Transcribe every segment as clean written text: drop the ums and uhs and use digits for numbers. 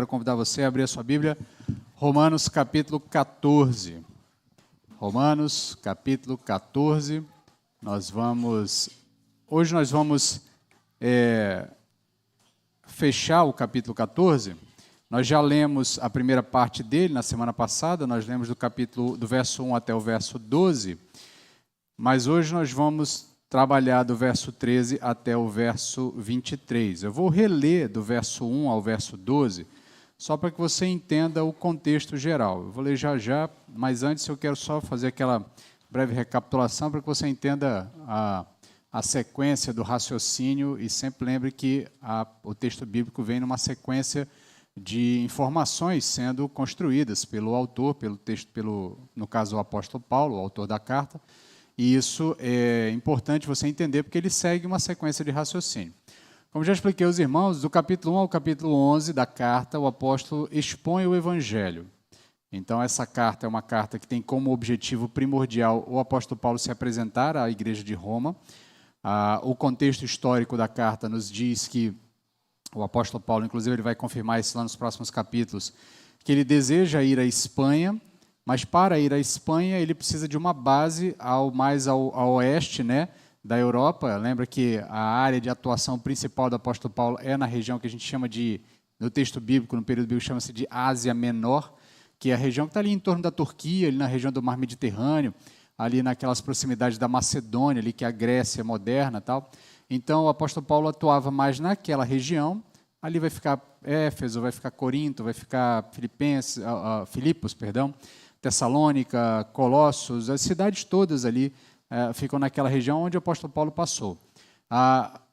Quero convidar você a abrir a sua Bíblia, Romanos capítulo 14. Romanos capítulo 14. Hoje nós vamos fechar o capítulo 14. Nós já lemos a primeira parte dele na semana passada, nós lemos do verso 1 até o verso 12, mas hoje nós vamos trabalhar do verso 13 até o verso 23. Eu vou reler do verso 1 ao verso 12, só para que você entenda o contexto geral. Eu vou ler já, mas antes eu quero só fazer aquela breve recapitulação para que você entenda a sequência do raciocínio e sempre lembre que o texto bíblico vem numa sequência de informações sendo construídas pelo autor, no caso o apóstolo Paulo, o autor da carta, e isso é importante você entender porque ele segue uma sequência de raciocínio. Como já expliquei aos irmãos, do capítulo 1 ao capítulo 11 da carta, o apóstolo expõe o Evangelho. Então, essa carta é uma carta que tem como objetivo primordial o apóstolo Paulo se apresentar à igreja de Roma. O contexto histórico da carta nos diz que o apóstolo Paulo, inclusive, ele vai confirmar isso lá nos próximos capítulos, que ele deseja ir à Espanha, mas para ir à Espanha ele precisa de uma base mais ao oeste, né, da Europa. Lembra que a área de atuação principal do apóstolo Paulo é na região que a gente chama no texto bíblico, no período bíblico, chama-se de Ásia Menor, que é a região que está ali em torno da Turquia, ali na região do Mar Mediterrâneo, ali naquelas proximidades da Macedônia, ali que é a Grécia moderna, tal. Então, o apóstolo Paulo atuava mais naquela região. Ali vai ficar Éfeso, vai ficar Corinto, vai ficar Filipos, Tessalônica, Colossos, as cidades todas ali ficam naquela região onde o apóstolo Paulo passou.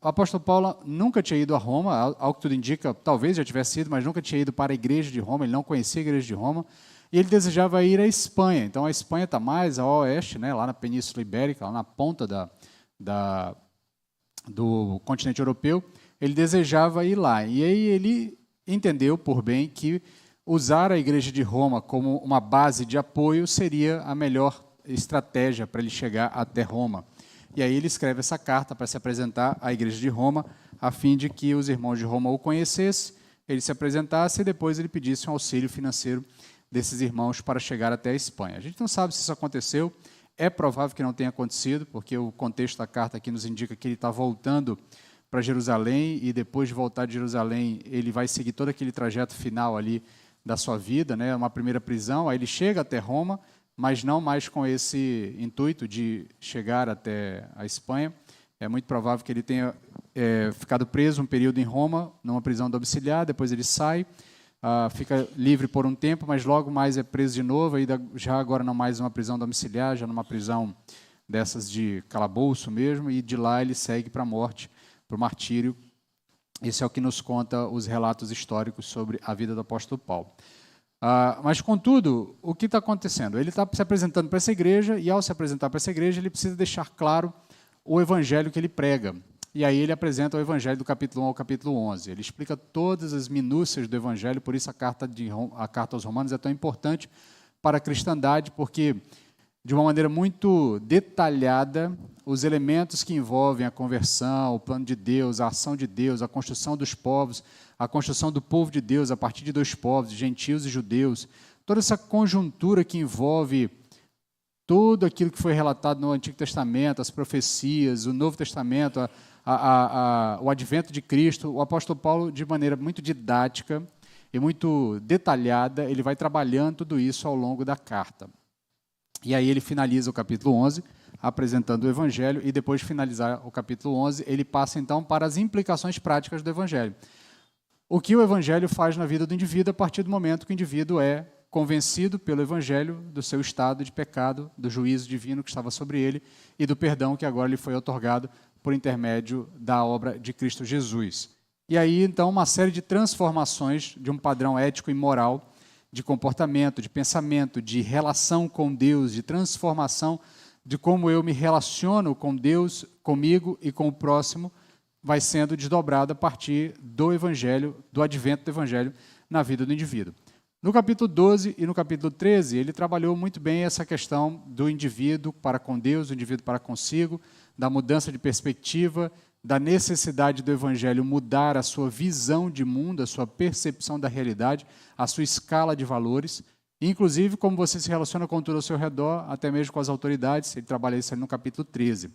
O apóstolo Paulo nunca tinha ido a Roma, ao que tudo indica, talvez já tivesse ido, mas nunca tinha ido para a igreja de Roma, ele não conhecia a igreja de Roma, e ele desejava ir à Espanha. Então, a Espanha está mais ao oeste, né, lá na Península Ibérica, lá na ponta do continente europeu. Ele desejava ir lá. E aí ele entendeu por bem que usar a igreja de Roma como uma base de apoio seria a melhor estratégia para ele chegar até Roma. E aí ele escreve essa carta para se apresentar à igreja de Roma, a fim de que os irmãos de Roma o conhecessem, ele se apresentasse e depois ele pedisse um auxílio financeiro desses irmãos para chegar até a Espanha. A gente não sabe se isso aconteceu, é provável que não tenha acontecido, porque o contexto da carta aqui nos indica que ele está voltando para Jerusalém, e depois de voltar de Jerusalém, ele vai seguir todo aquele trajeto final ali da sua vida, né? Uma primeira prisão, aí ele chega até Roma, mas não mais com esse intuito de chegar até a Espanha. É muito provável que ele tenha ficado preso um período em Roma, numa prisão domiciliar, depois ele sai, fica livre por um tempo, mas logo mais é preso de novo, já agora não mais uma prisão domiciliar, já numa prisão dessas de calabouço mesmo, e de lá ele segue para a morte, para o martírio. Esse é o que nos conta os relatos históricos sobre a vida do apóstolo Paulo. Mas, contudo, o que está acontecendo? Ele está se apresentando para essa igreja, e ao se apresentar para essa igreja, ele precisa deixar claro o evangelho que ele prega. E aí ele apresenta o evangelho do capítulo 1 ao capítulo 11. Ele explica todas as minúcias do evangelho, por isso a carta aos Romanos é tão importante para a cristandade, porque, de uma maneira muito detalhada, os elementos que envolvem a conversão, o plano de Deus, a ação de Deus, a construção dos povos, a construção do povo de Deus a partir de dois povos, gentios e judeus, toda essa conjuntura que envolve tudo aquilo que foi relatado no Antigo Testamento, as profecias, o Novo Testamento, o advento de Cristo, o apóstolo Paulo, de maneira muito didática e muito detalhada, ele vai trabalhando tudo isso ao longo da carta. E aí ele finaliza o capítulo 11, apresentando o Evangelho, e depois de finalizar o capítulo 11, ele passa então para as implicações práticas do Evangelho. O que o Evangelho faz na vida do indivíduo a partir do momento que o indivíduo é convencido pelo Evangelho do seu estado de pecado, do juízo divino que estava sobre ele e do perdão que agora lhe foi otorgado por intermédio da obra de Cristo Jesus. E aí, então, uma série de transformações de um padrão ético e moral, de comportamento, de pensamento, de relação com Deus, de transformação de como eu me relaciono com Deus, comigo e com o próximo, vai sendo desdobrado a partir do Evangelho, do advento do Evangelho na vida do indivíduo. No capítulo 12 e no capítulo 13, ele trabalhou muito bem essa questão do indivíduo para com Deus, do indivíduo para consigo, da mudança de perspectiva, da necessidade do Evangelho mudar a sua visão de mundo, a sua percepção da realidade, a sua escala de valores, inclusive como você se relaciona com tudo ao seu redor, até mesmo com as autoridades. Ele trabalha isso ali no capítulo 13.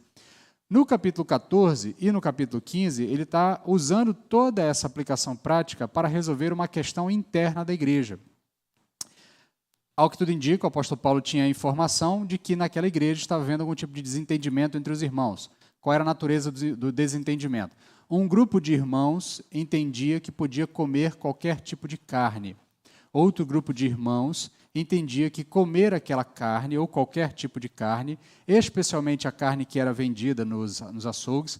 No capítulo 14 e no capítulo 15, ele está usando toda essa aplicação prática para resolver uma questão interna da igreja. Ao que tudo indica, o apóstolo Paulo tinha a informação de que naquela igreja estava havendo algum tipo de desentendimento entre os irmãos. Qual era a natureza do desentendimento? Um grupo de irmãos entendia que podia comer qualquer tipo de carne. Outro grupo de irmãos entendia que comer aquela carne, ou qualquer tipo de carne, especialmente a carne que era vendida nos açougues,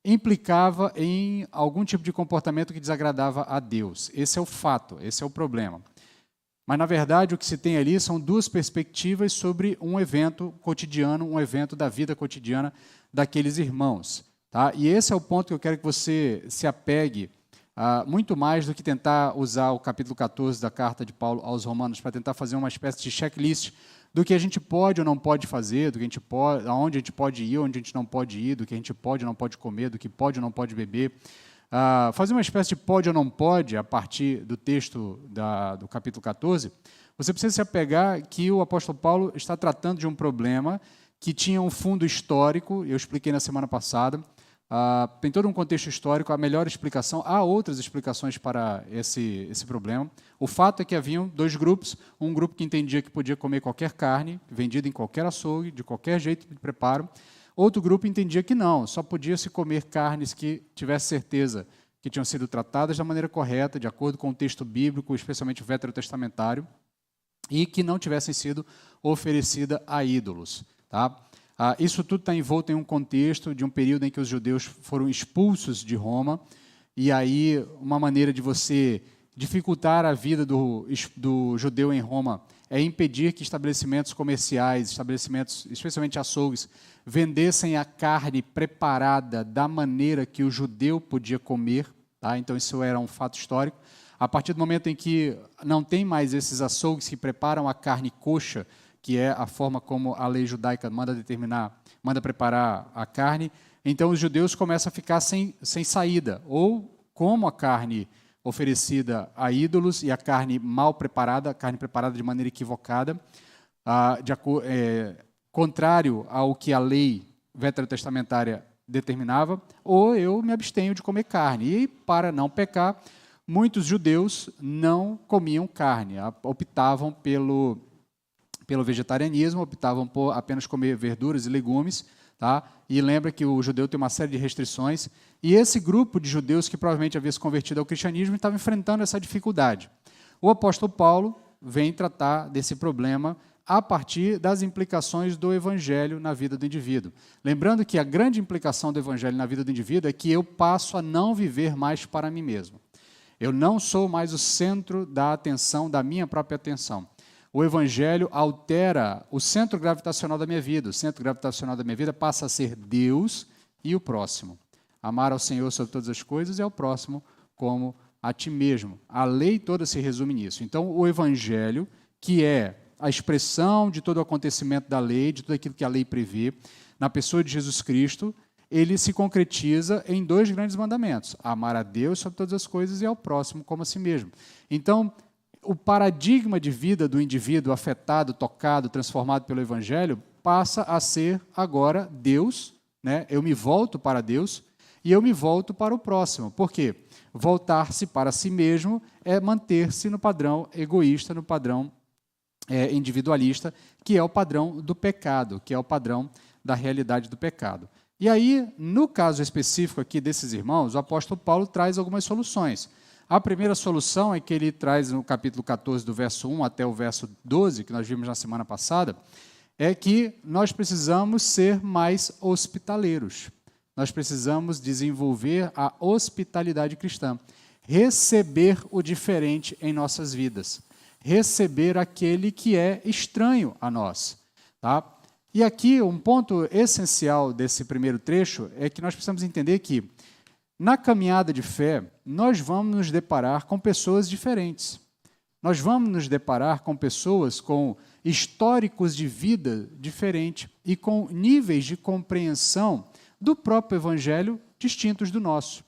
implicava em algum tipo de comportamento que desagradava a Deus. Esse é o fato, esse é o problema. Mas, na verdade, o que se tem ali são duas perspectivas sobre um evento cotidiano, um evento da vida cotidiana daqueles irmãos. Tá? E esse é o ponto que eu quero que você se apegue muito mais do que tentar usar o capítulo 14 da carta de Paulo aos Romanos para tentar fazer uma espécie de checklist do que a gente pode ou não pode fazer, do que a gente pode, aonde a gente pode ir, onde a gente não pode ir, do que a gente pode ou não pode comer, do que pode ou não pode beber. Fazer uma espécie de pode ou não pode, a partir do texto do capítulo 14, você precisa se apegar que o apóstolo Paulo está tratando de um problema que tinha um fundo histórico, eu expliquei na semana passada, tem todo um contexto histórico, a melhor explicação, há outras explicações para esse problema. O fato é que haviam dois grupos, um grupo que entendia que podia comer qualquer carne, vendida em qualquer açougue, de qualquer jeito de preparo. Outro grupo entendia que não, só podia se comer carnes que tivesse certeza que tinham sido tratadas da maneira correta, de acordo com o texto bíblico, especialmente o veterotestamentário, e que não tivessem sido oferecidas a ídolos. Tá? Isso tudo está envolto em um contexto de um período em que os judeus foram expulsos de Roma, e aí uma maneira de você dificultar a vida do judeu em Roma é impedir que estabelecimentos comerciais, estabelecimentos, especialmente açougues, vendessem a carne preparada da maneira que o judeu podia comer. Tá? Então, isso era um fato histórico. A partir do momento em que não tem mais esses açougues que preparam a carne coxa, que é a forma como a lei judaica manda preparar a carne, então os judeus começam a ficar sem saída. Ou como a carne oferecida a ídolos e a carne mal preparada, a carne preparada de maneira equivocada, contrário ao que a lei veterotestamentária determinava, ou eu me abstenho de comer carne. E, para não pecar, muitos judeus não comiam carne, optavam pelo vegetarianismo, optavam por apenas comer verduras e legumes. Tá? E lembra que o judeu tem uma série de restrições, e esse grupo de judeus que provavelmente havia se convertido ao cristianismo estava enfrentando essa dificuldade. O apóstolo Paulo vem tratar desse problema a partir das implicações do evangelho na vida do indivíduo. Lembrando que a grande implicação do evangelho na vida do indivíduo é que eu passo a não viver mais para mim mesmo. Eu não sou mais o centro da atenção, da minha própria atenção. O evangelho altera o centro gravitacional da minha vida. O centro gravitacional da minha vida passa a ser Deus e o próximo. Amar ao Senhor sobre todas as coisas e ao próximo como a ti mesmo. A lei toda se resume nisso. Então, o evangelho, que é a expressão de todo o acontecimento da lei, de tudo aquilo que a lei prevê, na pessoa de Jesus Cristo, ele se concretiza em dois grandes mandamentos: amar a Deus sobre todas as coisas e ao próximo como a si mesmo. Então, o paradigma de vida do indivíduo afetado, tocado, transformado pelo evangelho, passa a ser agora Deus, né? Eu me volto para Deus e eu me volto para o próximo. Por quê? Voltar-se para si mesmo é manter-se no padrão egoísta, no padrão individualista, que é o padrão do pecado, que é o padrão da realidade do pecado. E aí, no caso específico aqui desses irmãos, o apóstolo Paulo traz algumas soluções. A primeira solução é que ele traz no capítulo 14, do verso 1 até o verso 12, que nós vimos na semana passada, é que nós precisamos ser mais hospitaleiros. Nós precisamos desenvolver a hospitalidade cristã, receber o diferente em nossas vidas, receber aquele que é estranho a nós. Tá? E aqui, um ponto essencial desse primeiro trecho é que nós precisamos entender que, na caminhada de fé, nós vamos nos deparar com pessoas diferentes. Nós vamos nos deparar com pessoas com históricos de vida diferentes e com níveis de compreensão do próprio Evangelho distintos do nosso.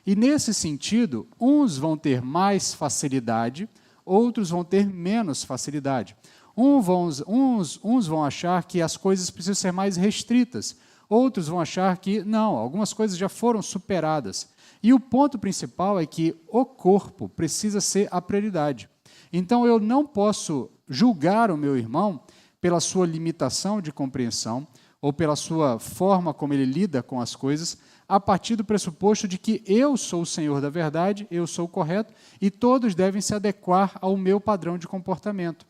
E, nesse sentido, uns vão ter mais facilidade, outros vão ter menos facilidade. Uns vão achar que as coisas precisam ser mais restritas, outros vão achar que, não, algumas coisas já foram superadas. E o ponto principal é que o corpo precisa ser a prioridade. Então, eu não posso julgar o meu irmão pela sua limitação de compreensão ou pela sua forma como ele lida com as coisas, a partir do pressuposto de que eu sou o Senhor da verdade, eu sou o correto, e todos devem se adequar ao meu padrão de comportamento.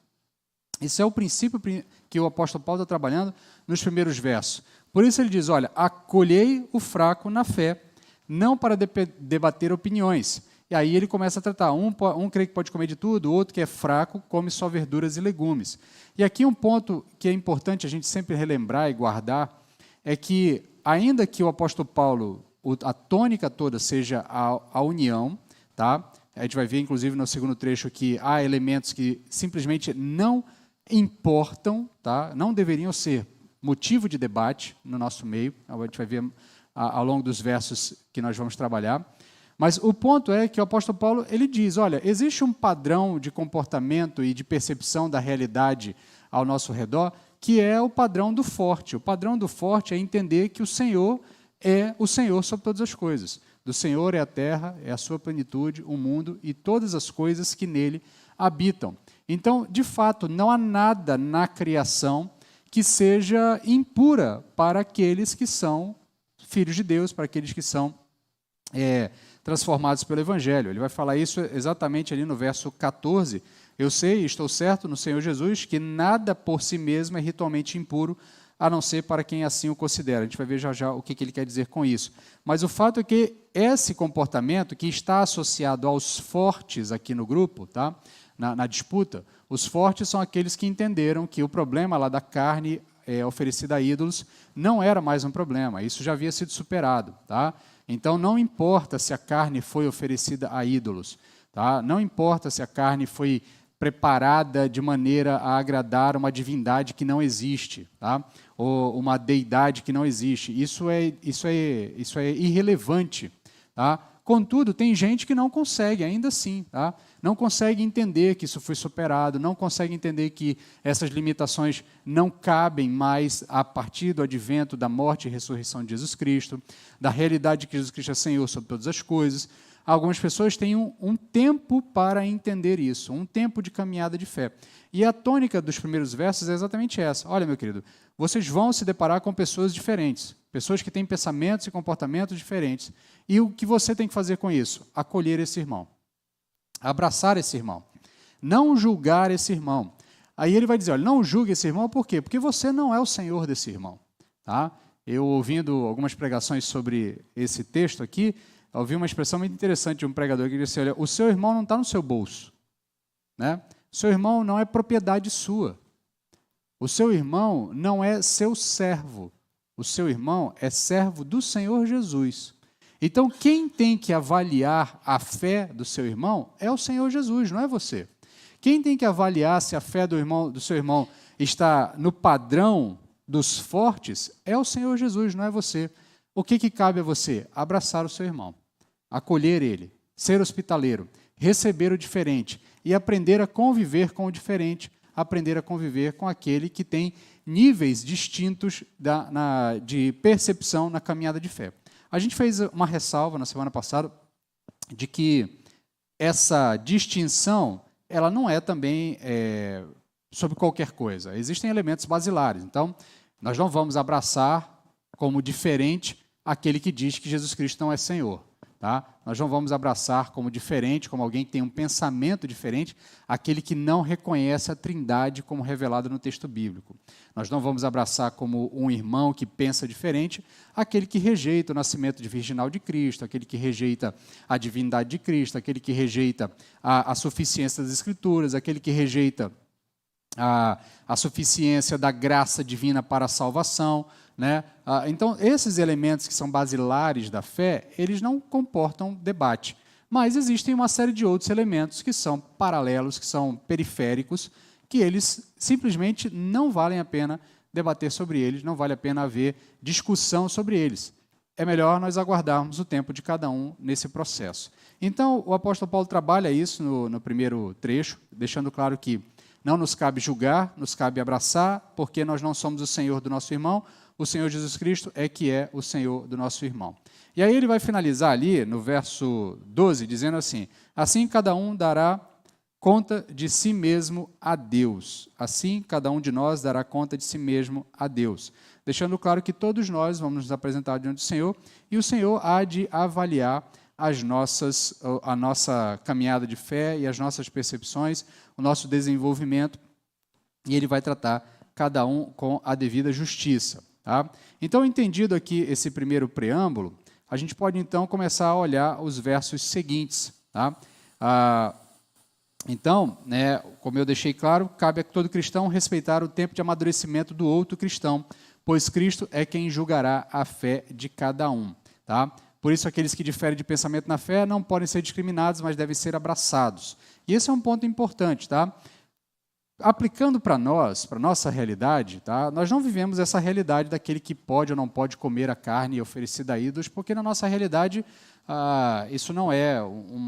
Esse é o princípio que o apóstolo Paulo está trabalhando nos primeiros versos. Por isso ele diz, olha, acolhei o fraco na fé, não para debater opiniões. E aí ele começa a tratar, um crê que pode comer de tudo, o outro que é fraco, come só verduras e legumes. E aqui um ponto que é importante a gente sempre relembrar e guardar, é que, ainda que o apóstolo Paulo, a tônica toda seja a união, tá? A gente vai ver, inclusive, no segundo trecho que há elementos que simplesmente não importam, tá? Não deveriam ser motivo de debate no nosso meio, a gente vai ver ao longo dos versos que nós vamos trabalhar. Mas o ponto é que o apóstolo Paulo ele diz, olha, existe um padrão de comportamento e de percepção da realidade ao nosso redor que é o padrão do forte. O padrão do forte é entender que o Senhor é o Senhor sobre todas as coisas. Do Senhor é a terra, é a sua plenitude, o mundo e todas as coisas que nele habitam. Então, de fato, não há nada na criação que seja impura para aqueles que são filhos de Deus, para aqueles que são transformados pelo Evangelho. Ele vai falar isso exatamente ali no verso 14. Eu sei e estou certo no Senhor Jesus que nada por si mesmo é ritualmente impuro, a não ser para quem assim o considera. A gente vai ver já já o que ele quer dizer com isso. Mas o fato é que esse comportamento que está associado aos fortes aqui no grupo, tá? Na disputa, os fortes são aqueles que entenderam que o problema lá da carne oferecida a ídolos não era mais um problema, isso já havia sido superado. Tá? Então, não importa se a carne foi oferecida a ídolos, tá? Não importa se a carne foi preparada de maneira a agradar uma divindade que não existe, tá? Ou uma deidade que não existe. Isso é irrelevante. Tá? Contudo, tem gente que não consegue, ainda assim, tá? Não consegue entender que isso foi superado, não consegue entender que essas limitações não cabem mais a partir do advento da morte e ressurreição de Jesus Cristo, da realidade de que Jesus Cristo é Senhor sobre todas as coisas. Algumas pessoas têm um tempo para entender isso, um tempo de caminhada de fé. E a tônica dos primeiros versos é exatamente essa. Olha, meu querido, vocês vão se deparar com pessoas diferentes, pessoas que têm pensamentos e comportamentos diferentes. E o que você tem que fazer com isso? Acolher esse irmão, abraçar esse irmão, não julgar esse irmão. Aí ele vai dizer, olha, não julgue esse irmão, por quê? Porque você não é o senhor desse irmão. Tá? Eu, ouvindo algumas pregações sobre esse texto aqui, ouvi uma expressão muito interessante de um pregador que disse, olha, o seu irmão não está no seu bolso. Né? O seu irmão não é propriedade sua. O seu irmão não é seu servo. O seu irmão é servo do Senhor Jesus. Então, quem tem que avaliar a fé do seu irmão é o Senhor Jesus, não é você. Quem tem que avaliar se a fé do seu irmão está no padrão dos fortes é o Senhor Jesus, não é você. O que cabe a você? Abraçar o seu irmão, acolher ele, ser hospitaleiro, receber o diferente e aprender a conviver com o diferente, aprender a conviver com aquele que tem níveis distintos de percepção na caminhada de fé. A gente fez uma ressalva na semana passada de que essa distinção ela não é também sobre qualquer coisa. Existem elementos basilares. Então, nós não vamos abraçar como diferente aquele que diz que Jesus Cristo não é Senhor. Tá? Nós não vamos abraçar como diferente, como alguém que tem um pensamento diferente, aquele que não reconhece a Trindade como revelado no texto bíblico. Nós não vamos abraçar como um irmão que pensa diferente, aquele que rejeita o nascimento virginal de Cristo, aquele que rejeita a divindade de Cristo, aquele que rejeita a suficiência das Escrituras, aquele que rejeita a suficiência da graça divina para a salvação. Né? Então, esses elementos que são basilares da fé, eles não comportam debate. Mas existem uma série de outros elementos que são paralelos, que são periféricos, que eles simplesmente não valem a pena debater sobre eles, não vale a pena haver discussão sobre eles. é melhor nós aguardarmos o tempo de cada um nesse processo. Então, o apóstolo Paulo trabalha isso no primeiro trecho, deixando claro que não nos cabe julgar, nos cabe abraçar, porque nós não somos o Senhor do nosso irmão, o Senhor Jesus Cristo é que é o Senhor do nosso irmão. E aí ele vai finalizar ali, no verso 12, dizendo assim: assim cada um dará conta de si mesmo a Deus. Assim cada um de nós dará conta de si mesmo a Deus. Deixando claro que todos nós vamos nos apresentar diante do Senhor, e o Senhor há de avaliar a nossa caminhada de fé e as nossas percepções, o nosso desenvolvimento, e Ele vai tratar cada um com a devida justiça. Tá? Então, entendido aqui esse primeiro preâmbulo, a gente pode então começar a olhar os versos seguintes. Tá? Então, como eu deixei claro, cabe a todo cristão respeitar o tempo de amadurecimento do outro cristão, pois Cristo é quem julgará a fé de cada um. Tá? Por isso, aqueles que diferem de pensamento na fé não podem ser discriminados, mas devem ser abraçados. E esse é um ponto importante. Tá? Aplicando para nós, para a nossa realidade, tá? Nós não vivemos essa realidade daquele que pode ou não pode comer a carne oferecida a ídolos, porque na nossa realidade isso não é,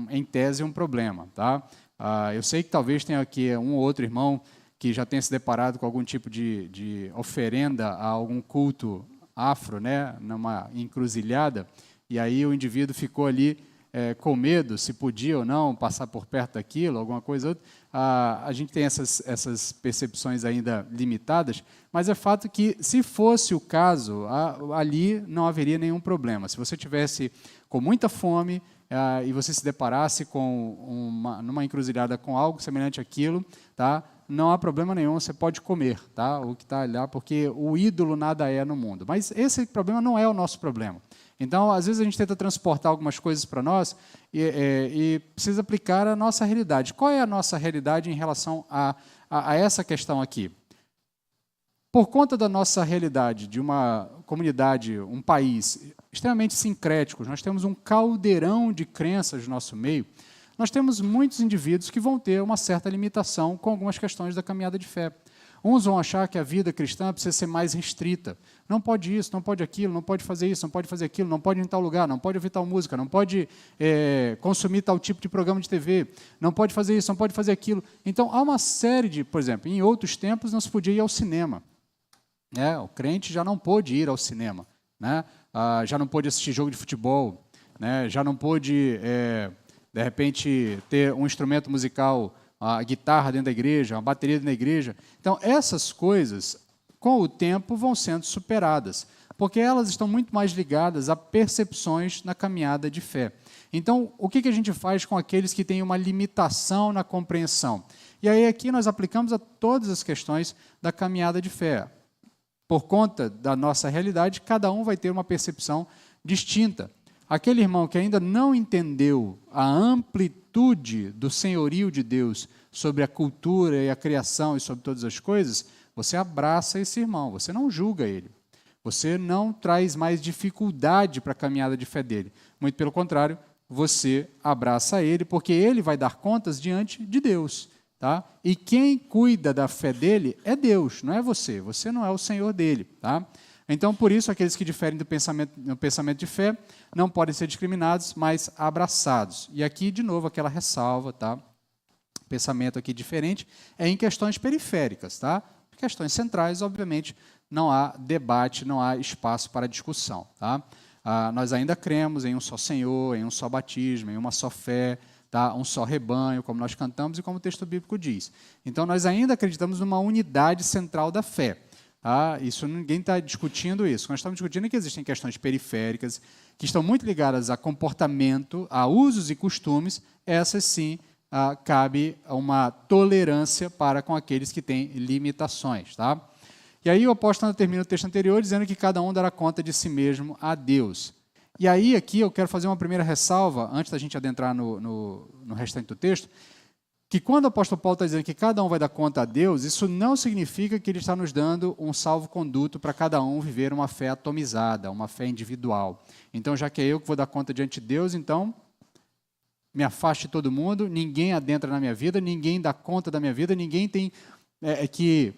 em tese, um problema. Tá? Eu sei que talvez tenha aqui um ou outro irmão que já tenha se deparado com algum tipo de oferenda a algum culto afro, numa encruzilhada, e aí o indivíduo ficou ali com medo, se podia ou não passar por perto daquilo, alguma coisa ou outra. A gente tem essas percepções ainda limitadas, mas é fato que, se fosse o caso, ali não haveria nenhum problema. Se você tivesse com muita fome e você se deparasse numa encruzilhada com algo semelhante àquilo, tá? Não há problema nenhum, você pode comer, tá? O que está lá, porque o ídolo nada é no mundo. Mas esse problema não é o nosso problema. Então, às vezes, a gente tenta transportar algumas coisas para nós e precisa aplicar a nossa realidade. Qual é a nossa realidade em relação a essa questão aqui? Por conta da nossa realidade, de uma comunidade, um país extremamente sincrético, nós temos um caldeirão de crenças no nosso meio, nós temos muitos indivíduos que vão ter uma certa limitação com algumas questões da caminhada de fé. Uns vão achar que a vida cristã precisa ser mais restrita. Não pode isso, não pode aquilo, não pode fazer isso, não pode fazer aquilo, não pode ir em tal lugar, não pode ouvir tal música, não pode consumir tal tipo de programa de TV, não pode fazer isso, não pode fazer aquilo. Então, há uma série de, por exemplo, em outros tempos não se podia ir ao cinema. O crente já não pôde ir ao cinema, já não pôde assistir jogo de futebol, já não pôde, de repente, ter um instrumento musical, a guitarra dentro da igreja, a bateria dentro da igreja. Então, essas coisas, com o tempo, vão sendo superadas, porque elas estão muito mais ligadas a percepções na caminhada de fé. Então, o que a gente faz com aqueles que têm uma limitação na compreensão? E aí, aqui, nós aplicamos a todas as questões da caminhada de fé. Por conta da nossa realidade, cada um vai ter uma percepção distinta. Aquele irmão que ainda não entendeu a amplitude do senhorio de Deus sobre a cultura e a criação e sobre todas as coisas, você abraça esse irmão, você não julga ele. Você não traz mais dificuldade para a caminhada de fé dele. Muito pelo contrário, você abraça ele, porque ele vai dar contas diante de Deus. Tá? E quem cuida da fé dele é Deus, não é você. Você não é o Senhor dele. Tá? Então, por isso, aqueles que diferem do pensamento de fé não podem ser discriminados, mas abraçados. E aqui, de novo, aquela ressalva, tá? Pensamento aqui diferente é em questões periféricas. Tá? Questões centrais, obviamente, não há debate, não há espaço para discussão. Tá? Nós ainda cremos em um só Senhor, em um só batismo, em uma só fé, tá? Um só rebanho, como nós cantamos e como o texto bíblico diz. Então, nós ainda acreditamos numa unidade central da fé. Isso, ninguém está discutindo isso. Nós estamos discutindo que existem questões periféricas que estão muito ligadas a comportamento, a usos e costumes. Essas, sim, cabe uma tolerância para com aqueles que têm limitações. Tá? E aí o apóstolo termina o texto anterior dizendo que cada um dará conta de si mesmo a Deus. E aí, aqui, eu quero fazer uma primeira ressalva, antes da gente adentrar no restante do texto, que quando o apóstolo Paulo está dizendo que cada um vai dar conta a Deus, isso não significa que ele está nos dando um salvo-conduto para cada um viver uma fé atomizada, uma fé individual. Então, já que é eu que vou dar conta diante de Deus, então me afaste de todo mundo, ninguém adentra na minha vida, ninguém dá conta da minha vida, ninguém tem que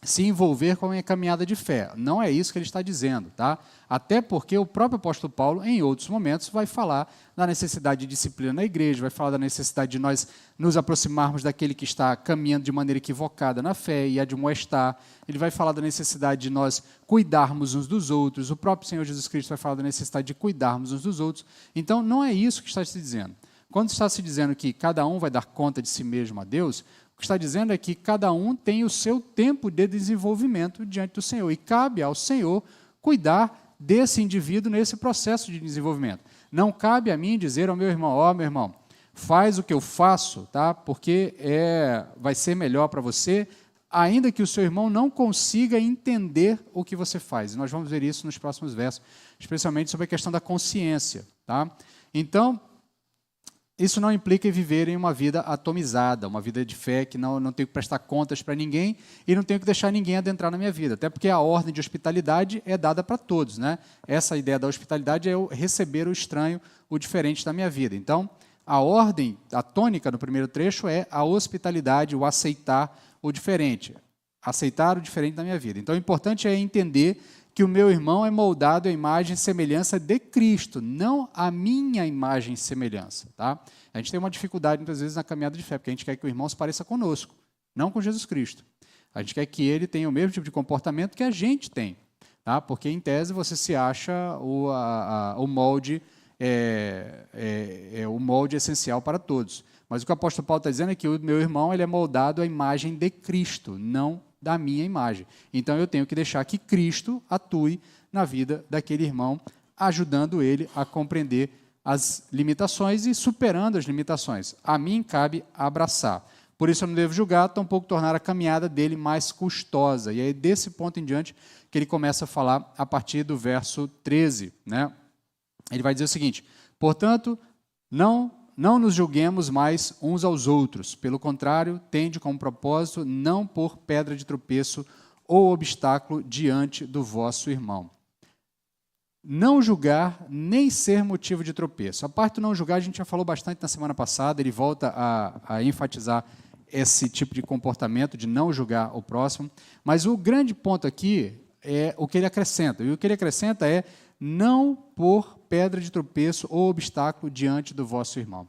se envolver com a minha caminhada de fé. Não é isso que ele está dizendo, tá? Até porque o próprio apóstolo Paulo, em outros momentos, vai falar da necessidade de disciplina na igreja, vai falar da necessidade de nós nos aproximarmos daquele que está caminhando de maneira equivocada na fé e admoestar. Ele vai falar da necessidade de nós cuidarmos uns dos outros. O próprio Senhor Jesus Cristo vai falar da necessidade de cuidarmos uns dos outros. Então, não é isso que está se dizendo. Quando está se dizendo que cada um vai dar conta de si mesmo a Deus, o que está dizendo é que cada um tem o seu tempo de desenvolvimento diante do Senhor. E cabe ao Senhor cuidar desse indivíduo nesse processo de desenvolvimento. Não cabe a mim dizer ao meu irmão, ó, meu irmão, faz o que eu faço, tá? Porque vai ser melhor para você, ainda que o seu irmão não consiga entender o que você faz. E nós vamos ver isso nos próximos versos, especialmente sobre a questão da consciência, tá? Então, isso não implica em viver em uma vida atomizada, uma vida de fé que não tenho que prestar contas para ninguém e não tenho que deixar ninguém adentrar na minha vida. Até porque a ordem de hospitalidade é dada para todos, né? Essa ideia da hospitalidade é eu receber o estranho, o diferente da minha vida. Então, a ordem, a tônica no primeiro trecho é a hospitalidade, o aceitar o diferente. Aceitar o diferente da minha vida. Então, o importante é entender que o meu irmão é moldado à imagem e semelhança de Cristo, não à minha imagem e semelhança. Tá? A gente tem uma dificuldade, muitas vezes, na caminhada de fé, porque a gente quer que o irmão se pareça conosco, não com Jesus Cristo. A gente quer que ele tenha o mesmo tipo de comportamento que a gente tem, tá? Porque, em tese, você se acha o molde o molde essencial para todos. Mas o que o apóstolo Paulo está dizendo é que o meu irmão ele é moldado à imagem de Cristo, não da minha imagem. Então, eu tenho que deixar que Cristo atue na vida daquele irmão, ajudando ele a compreender as limitações e superando as limitações. A mim cabe abraçar. Por isso, eu não devo julgar, tampouco tornar a caminhada dele mais custosa. E é desse ponto em diante que ele começa a falar a partir do verso 13. Né? Ele vai dizer o seguinte, portanto, não nos julguemos mais uns aos outros. Pelo contrário, tende como propósito não pôr pedra de tropeço ou obstáculo diante do vosso irmão. Não julgar, nem ser motivo de tropeço. A parte do não julgar, a gente já falou bastante na semana passada, ele volta a enfatizar esse tipo de comportamento, de não julgar o próximo. Mas o grande ponto aqui é o que ele acrescenta. E o que ele acrescenta é não pôr pedra de tropeço ou obstáculo diante do vosso irmão.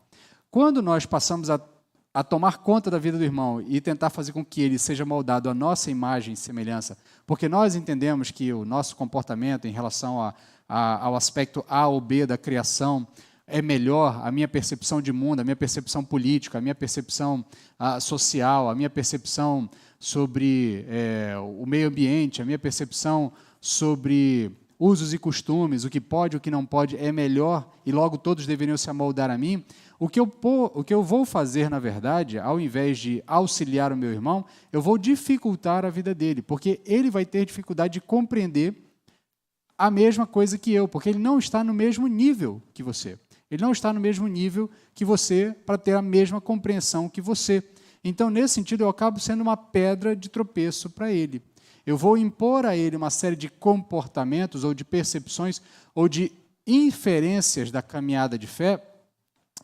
Quando nós passamos a tomar conta da vida do irmão e tentar fazer com que ele seja moldado à nossa imagem e semelhança, porque nós entendemos que o nosso comportamento em relação ao aspecto A ou B da criação é melhor, a minha percepção de mundo, a minha percepção política, a minha percepção social, a minha percepção sobre o meio ambiente, a minha percepção sobre usos e costumes, o que pode, o que não pode, é melhor e logo todos deveriam se amoldar a mim, o que eu vou fazer, na verdade, ao invés de auxiliar o meu irmão, eu vou dificultar a vida dele, porque ele vai ter dificuldade de compreender a mesma coisa que eu, porque ele não está no mesmo nível que você. Ele não está no mesmo nível que você para ter a mesma compreensão que você. Então, nesse sentido, eu acabo sendo uma pedra de tropeço para ele. Eu vou impor a ele uma série de comportamentos ou de percepções ou de inferências da caminhada de fé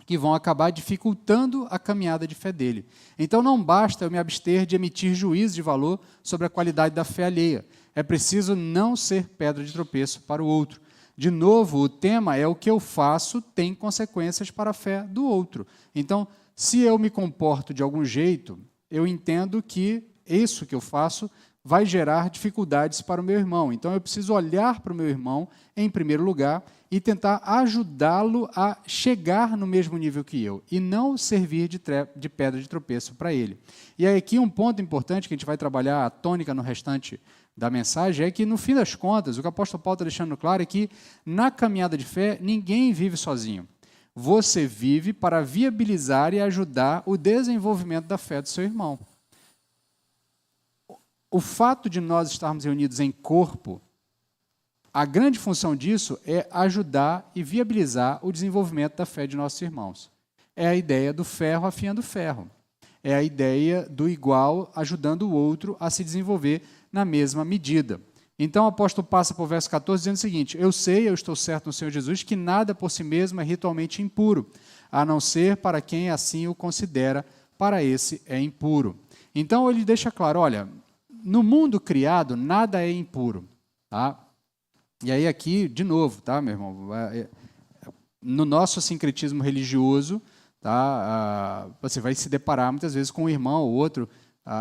que vão acabar dificultando a caminhada de fé dele. Então, não basta eu me abster de emitir juízo de valor sobre a qualidade da fé alheia. É preciso não ser pedra de tropeço para o outro. De novo, o tema é o que eu faço tem consequências para a fé do outro. Então, se eu me comporto de algum jeito, eu entendo que isso que eu faço vai gerar dificuldades para o meu irmão. Então, eu preciso olhar para o meu irmão, em primeiro lugar, e tentar ajudá-lo a chegar no mesmo nível que eu, e não servir de pedra de tropeço para ele. E aí, aqui um ponto importante que a gente vai trabalhar a tônica no restante da mensagem é que, no fim das contas, o que o apóstolo Paulo está deixando claro é que, na caminhada de fé, ninguém vive sozinho. Você vive para viabilizar e ajudar o desenvolvimento da fé do seu irmão. O fato de nós estarmos reunidos em corpo, a grande função disso é ajudar e viabilizar o desenvolvimento da fé de nossos irmãos. É a ideia do ferro afiando ferro. É a ideia do igual ajudando o outro a se desenvolver na mesma medida. Então o apóstolo passa para o verso 14 dizendo o seguinte, eu estou certo no Senhor Jesus, que nada por si mesmo é ritualmente impuro, a não ser para quem assim o considera, para esse é impuro. Então ele deixa claro, olha, no mundo criado, nada é impuro. Tá? E aí aqui, de novo, tá, meu irmão? No nosso sincretismo religioso, tá, você vai se deparar muitas vezes com um irmão ou outro.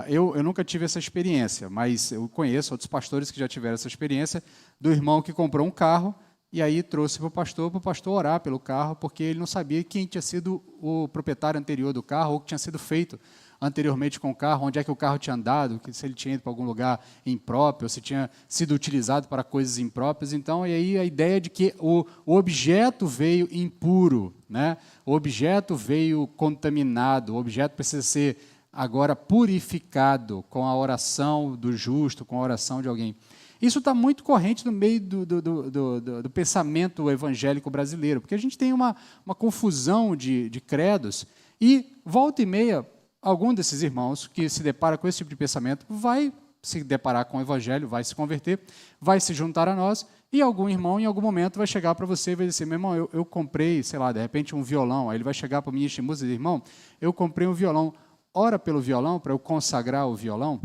Eu nunca tive essa experiência, mas eu conheço outros pastores que já tiveram essa experiência do irmão que comprou um carro e aí trouxe para o pastor orar pelo carro, porque ele não sabia quem tinha sido o proprietário anterior do carro ou o que tinha sido feito anteriormente com o carro, onde é que o carro tinha andado, se ele tinha ido para algum lugar impróprio, se tinha sido utilizado para coisas impróprias. Então, e aí a ideia de que o objeto veio impuro, né? O objeto veio contaminado, o objeto precisa ser agora purificado com a oração do justo, com a oração de alguém. Isso está muito corrente no meio do pensamento evangélico brasileiro, porque a gente tem uma confusão de credos e, volta e meia, algum desses irmãos que se depara com esse tipo de pensamento vai se deparar com o evangelho, vai se converter, vai se juntar a nós, e algum irmão, em algum momento, vai chegar para você e vai dizer, meu irmão, eu comprei, sei lá, de repente um violão. Aí ele vai chegar para o ministro de música e dizer, irmão, eu comprei um violão, ora pelo violão, para eu consagrar o violão.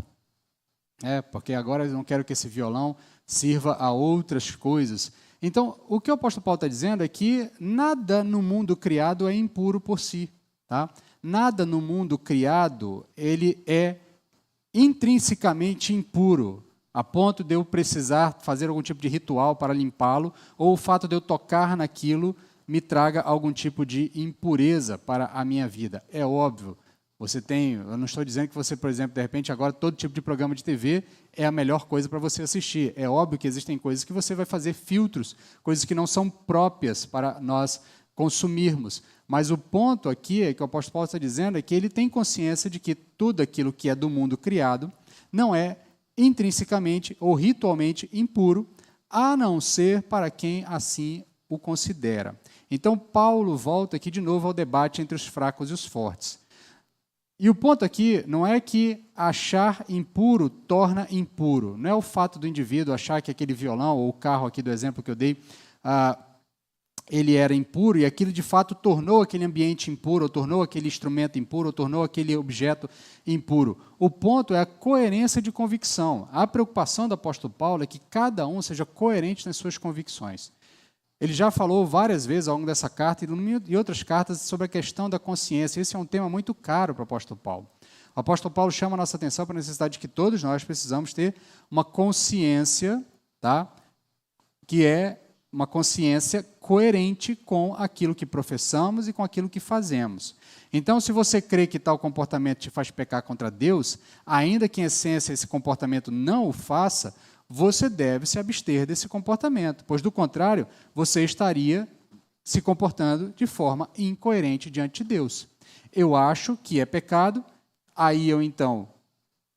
Porque agora eu não quero que esse violão sirva a outras coisas. Então, o que o apóstolo Paulo está dizendo é que nada no mundo criado é impuro por si. Tá? Nada no mundo criado ele é intrinsecamente impuro, a ponto de eu precisar fazer algum tipo de ritual para limpá-lo, ou o fato de eu tocar naquilo me traga algum tipo de impureza para a minha vida. É óbvio. Eu não estou dizendo que você, por exemplo, de repente, agora todo tipo de programa de TV é a melhor coisa para você assistir. É óbvio que existem coisas que você vai fazer filtros, coisas que não são próprias para nós consumirmos. Mas o ponto aqui, que o apóstolo Paulo está dizendo, é que ele tem consciência de que tudo aquilo que é do mundo criado não é intrinsecamente ou ritualmente impuro, a não ser para quem assim o considera. Então, Paulo volta aqui de novo ao debate entre os fracos e os fortes. E o ponto aqui não é que achar impuro torna impuro. Não é o fato do indivíduo achar que aquele violão ou o carro aqui do exemplo que eu dei, ele era impuro e aquilo de fato tornou aquele ambiente impuro, ou tornou aquele instrumento impuro, ou tornou aquele objeto impuro. O ponto é a coerência de convicção. A preocupação do apóstolo Paulo é que cada um seja coerente nas suas convicções. Ele já falou várias vezes ao longo dessa carta e outras cartas sobre a questão da consciência. Esse é um tema muito caro para o apóstolo Paulo. O apóstolo Paulo chama a nossa atenção para a necessidade de que todos nós precisamos ter uma consciência, tá? Que é uma consciência coerente com aquilo que professamos e com aquilo que fazemos. Então, se você crê que tal comportamento te faz pecar contra Deus, ainda que em essência esse comportamento não o faça, você deve se abster desse comportamento, pois, do contrário, você estaria se comportando de forma incoerente diante de Deus. Eu acho que é pecado, aí eu então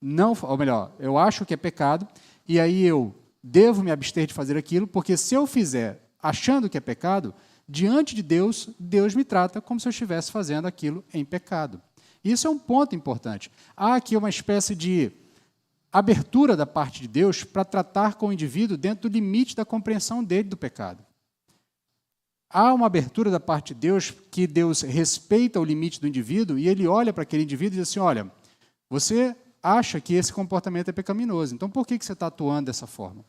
não, ou melhor, eu acho que é pecado, e aí eu devo me abster de fazer aquilo, porque se eu fizer achando que é pecado, diante de Deus, Deus me trata como se eu estivesse fazendo aquilo em pecado. Isso é um ponto importante. Há aqui uma espécie de abertura da parte de Deus para tratar com o indivíduo dentro do limite da compreensão dele do pecado. Há uma abertura da parte de Deus que Deus respeita o limite do indivíduo e ele olha para aquele indivíduo e diz assim, olha, você acha que esse comportamento é pecaminoso, então por que você está atuando dessa forma?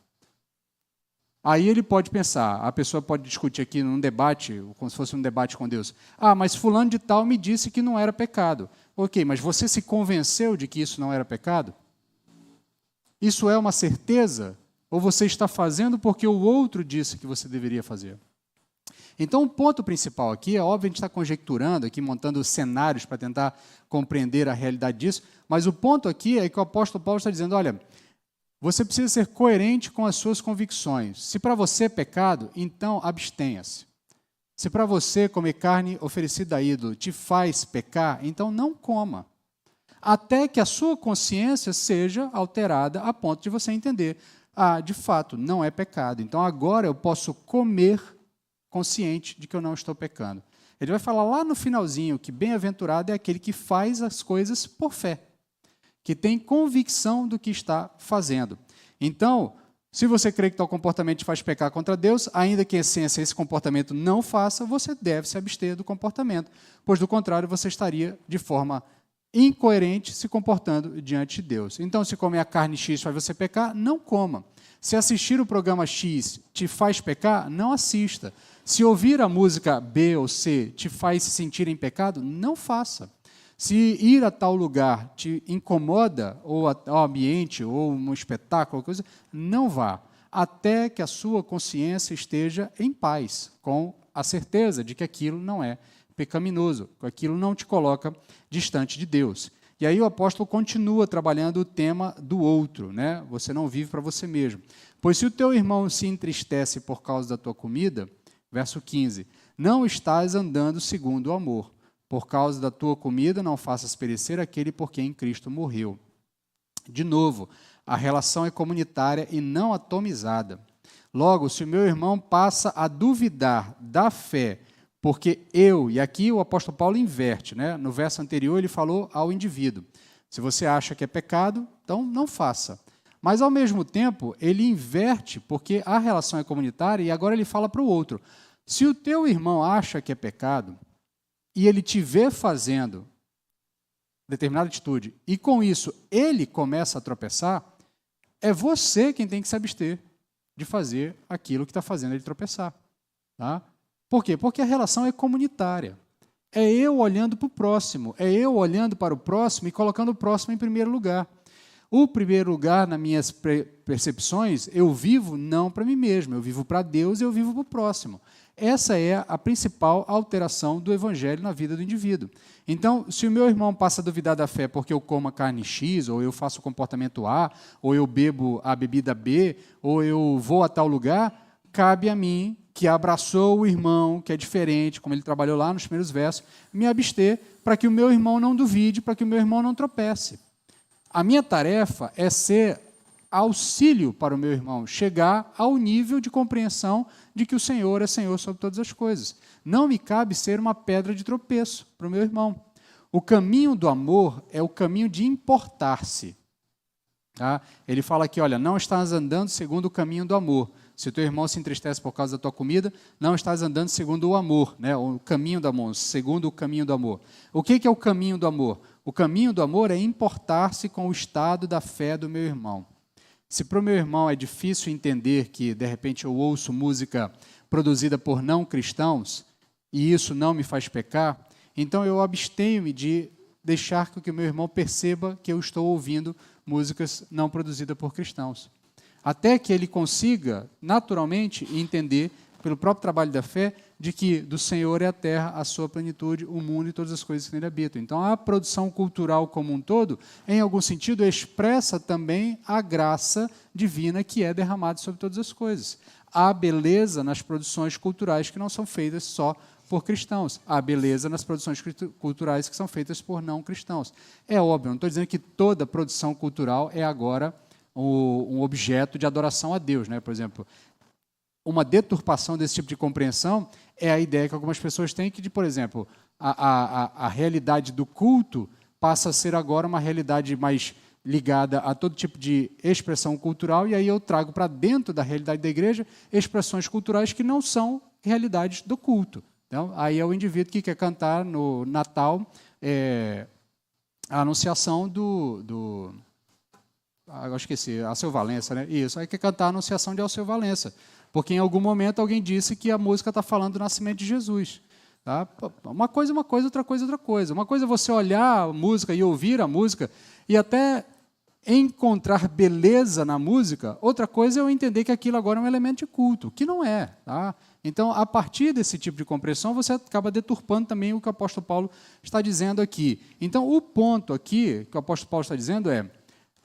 Aí ele pode pensar, a pessoa pode discutir aqui num debate, como se fosse um debate com Deus, mas fulano de tal me disse que não era pecado. Ok, mas você se convenceu de que isso não era pecado? Isso é uma certeza? Ou você está fazendo porque o outro disse que você deveria fazer? Então, o ponto principal aqui, é óbvio, a gente está conjecturando aqui, montando cenários para tentar compreender a realidade disso, mas o ponto aqui é que o apóstolo Paulo está dizendo, olha, você precisa ser coerente com as suas convicções. Se para você é pecado, então abstenha-se. Se para você comer carne oferecida a ídolo te faz pecar, então não coma. Até que a sua consciência seja alterada a ponto de você entender, de fato, não é pecado. Então agora eu posso comer consciente de que eu não estou pecando. Ele vai falar lá no finalzinho que bem-aventurado é aquele que faz as coisas por fé, que tem convicção do que está fazendo. Então, se você crê que tal comportamento te faz pecar contra Deus, ainda que em essência esse comportamento não faça, você deve se abster do comportamento, pois do contrário você estaria de forma incoerente se comportando diante de Deus. Então, se comer a carne X faz você pecar, não coma. Se assistir o programa X te faz pecar, não assista. Se ouvir a música B ou C te faz se sentir em pecado, não faça. Se ir a tal lugar te incomoda, ou ao ambiente, ou um espetáculo, coisa, não vá, até que a sua consciência esteja em paz, com a certeza de que aquilo não é pecaminoso, que aquilo não te coloca distante de Deus. E aí o apóstolo continua trabalhando o tema do outro, né? Você não vive para você mesmo. Pois se o teu irmão se entristece por causa da tua comida, verso 15, não estás andando segundo o amor. Por causa da tua comida, não faças perecer aquele por quem Cristo morreu. De novo, a relação é comunitária e não atomizada. Logo, se o meu irmão passa a duvidar da fé, porque e aqui o apóstolo Paulo inverte, né? No verso anterior ele falou ao indivíduo. Se você acha que é pecado, então não faça. Mas, ao mesmo tempo, ele inverte, porque a relação é comunitária, e agora ele fala para o outro. Se o teu irmão acha que é pecado, e ele te vê fazendo determinada atitude, e com isso ele começa a tropeçar, é você quem tem que se abster de fazer aquilo que está fazendo ele tropeçar. Tá? Por quê? Porque a relação é comunitária. É eu olhando para o próximo, é eu olhando para o próximo e colocando o próximo em primeiro lugar. O primeiro lugar, nas minhas percepções, eu vivo não para mim mesmo, eu vivo para Deus e eu vivo para o próximo. Essa é a principal alteração do evangelho na vida do indivíduo. Então, se o meu irmão passa a duvidar da fé porque eu como a carne X, ou eu faço o comportamento A, ou eu bebo a bebida B, ou eu vou a tal lugar, cabe a mim, que abraçou o irmão, que é diferente, como ele trabalhou lá nos primeiros versos, me abster para que o meu irmão não duvide, para que o meu irmão não tropece. A minha tarefa é ser auxílio para o meu irmão, chegar ao nível de compreensão de que o Senhor é Senhor sobre todas as coisas. Não me cabe ser uma pedra de tropeço para o meu irmão. O caminho do amor é o caminho de importar-se. Tá? Ele fala aqui, olha, não estás andando segundo o caminho do amor. Se o teu irmão se entristece por causa da tua comida, não estás andando segundo o amor, né? O caminho do amor, segundo o caminho do amor. O que é o caminho do amor? O caminho do amor é importar-se com o estado da fé do meu irmão. Se para o meu irmão é difícil entender que, de repente, eu ouço música produzida por não cristãos e isso não me faz pecar, então eu abstenho-me de deixar que o meu irmão perceba que eu estou ouvindo músicas não produzidas por cristãos. Até que ele consiga, naturalmente, entender, pelo próprio trabalho da fé, de que do Senhor é a terra, a sua plenitude, o mundo e todas as coisas que nele habitam. Então, a produção cultural como um todo, em algum sentido, expressa também a graça divina que é derramada sobre todas as coisas. Há beleza nas produções culturais que não são feitas só por cristãos. Há beleza nas produções culturais que são feitas por não cristãos. É óbvio, não estou dizendo que toda produção cultural é agora um objeto de adoração a Deus, né? Por exemplo, uma deturpação desse tipo de compreensão é a ideia que algumas pessoas têm que, por exemplo, a realidade do culto passa a ser agora uma realidade mais ligada a todo tipo de expressão cultural, e aí eu trago para dentro da realidade da igreja expressões culturais que não são realidades do culto. Então, aí é o indivíduo que quer cantar no Natal a anunciação eu esqueci, Alceu Valença, né? Isso, aí quer cantar a anunciação de Alceu Valença, porque em algum momento alguém disse que a música está falando do nascimento de Jesus. Tá? Uma coisa é uma coisa, outra coisa é outra coisa. Uma coisa é você olhar a música e ouvir a música e até encontrar beleza na música, outra coisa é eu entender que aquilo agora é um elemento de culto, que não é. Tá? Então, a partir desse tipo de compreensão, você acaba deturpando também o que o apóstolo Paulo está dizendo aqui. Então, o ponto aqui que o apóstolo Paulo está dizendo é: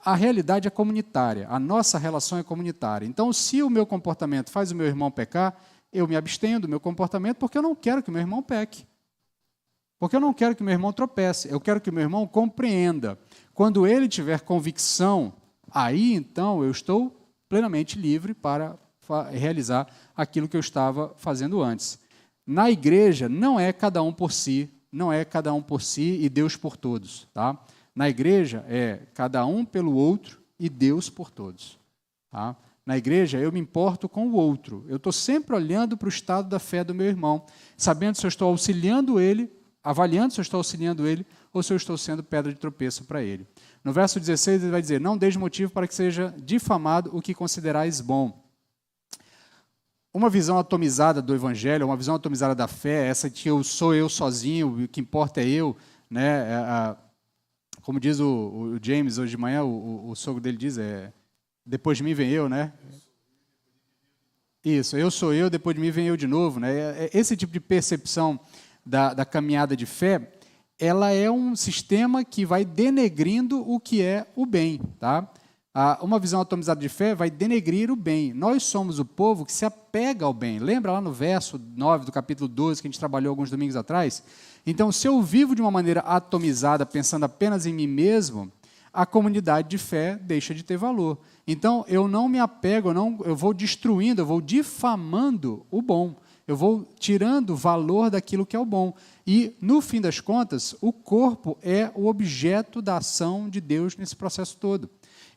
a realidade é comunitária, a nossa relação é comunitária. Então, se o meu comportamento faz o meu irmão pecar, eu me abstenho do meu comportamento porque eu não quero que meu irmão peque. Porque eu não quero que meu irmão tropece, eu quero que meu irmão compreenda. Quando ele tiver convicção, aí então eu estou plenamente livre para realizar aquilo que eu estava fazendo antes. Na igreja, não é cada um por si, não é cada um por si e Deus por todos. Tá? Na igreja é cada um pelo outro e Deus por todos. Tá? Na igreja eu me importo com o outro. Eu estou sempre olhando para o estado da fé do meu irmão, sabendo se eu estou auxiliando ele avaliando se eu estou auxiliando ele ou se eu estou sendo pedra de tropeço para ele. No verso 16 ele vai dizer, não deis motivo para que seja difamado o que considerais bom. Uma visão atomizada do evangelho, uma visão atomizada da fé, essa que eu sou eu sozinho, o que importa é eu, né? Como diz o James hoje de manhã, o sogro dele diz, depois de mim vem eu, né? Isso, eu sou eu, depois de mim vem eu de novo, né? Esse tipo de percepção da caminhada de fé, ela é um sistema que vai denegrindo o que é o bem, tá? Uma visão atomizada de fé vai denegrir o bem. Nós somos o povo que se apega ao bem. Lembra lá no verso 9 do capítulo 12, que a gente trabalhou alguns domingos atrás? Então, se eu vivo de uma maneira atomizada, pensando apenas em mim mesmo, a comunidade de fé deixa de ter valor. Então, eu não me apego, eu vou destruindo, eu vou difamando o bom. Eu vou tirando o valor daquilo que é o bom. E, no fim das contas, o corpo é o objeto da ação de Deus nesse processo todo.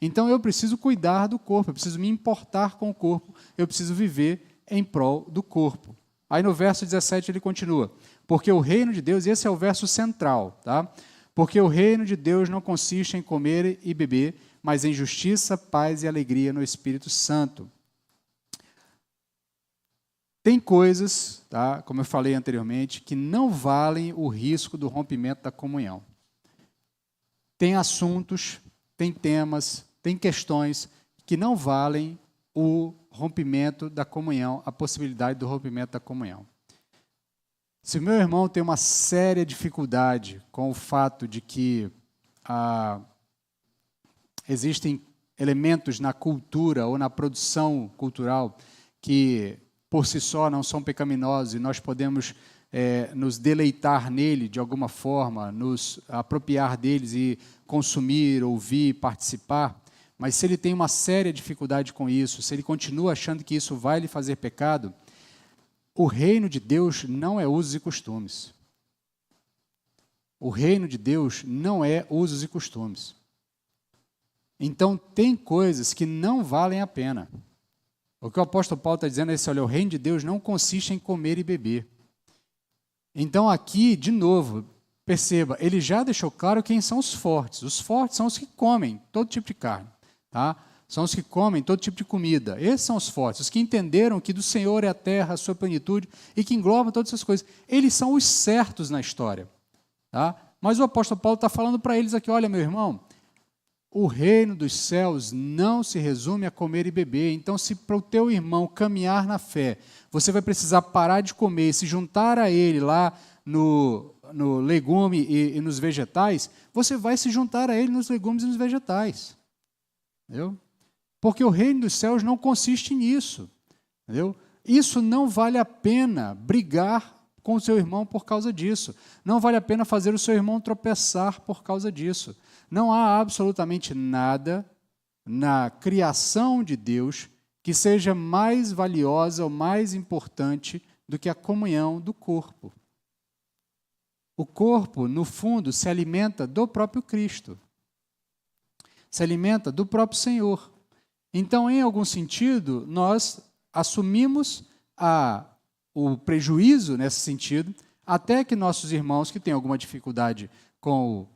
Então, eu preciso cuidar do corpo, eu preciso me importar com o corpo, eu preciso viver em prol do corpo. Aí, no verso 17, ele continua. Porque o reino de Deus, e esse é o verso central, tá? Porque o reino de Deus não consiste em comer e beber, mas em justiça, paz e alegria no Espírito Santo. Tem coisas, tá, como eu falei anteriormente, que não valem o risco do rompimento da comunhão. Tem assuntos, tem temas, tem questões que não valem o rompimento da comunhão, a possibilidade do rompimento da comunhão. Se o meu irmão tem uma séria dificuldade com o fato de que existem elementos na cultura ou na produção cultural que, por si só, não são pecaminosos e nós podemos nos deleitar nele de alguma forma, nos apropriar deles e consumir, ouvir, participar, mas se ele tem uma séria dificuldade com isso, se ele continua achando que isso vai lhe fazer pecado, o reino de Deus não é usos e costumes. O reino de Deus não é usos e costumes. Então, tem coisas que não valem a pena. O que o apóstolo Paulo está dizendo é isso, olha, o reino de Deus não consiste em comer e beber. Então, aqui, de novo, perceba, ele já deixou claro quem são os fortes. Os fortes são os que comem todo tipo de carne, tá? São os que comem todo tipo de comida. Esses são os fortes, os que entenderam que do Senhor é a terra, a sua plenitude, e que englobam todas essas coisas. Eles são os certos na história. Tá? Mas o apóstolo Paulo está falando para eles aqui, olha, meu irmão, o reino dos céus não se resume a comer e beber. Então, se para o teu irmão caminhar na fé, você vai precisar parar de comer e se juntar a ele lá no legume e nos vegetais, você vai se juntar a ele nos legumes e nos vegetais. Entendeu? Porque o reino dos céus não consiste nisso. Entendeu? Isso não vale a pena brigar com o seu irmão por causa disso. Não vale a pena fazer o seu irmão tropeçar por causa disso. Não há absolutamente nada na criação de Deus que seja mais valiosa ou mais importante do que a comunhão do corpo. O corpo, no fundo, se alimenta do próprio Cristo. Se alimenta do próprio Senhor. Então, em algum sentido, nós assumimos o prejuízo nesse sentido, até que nossos irmãos que têm alguma dificuldade com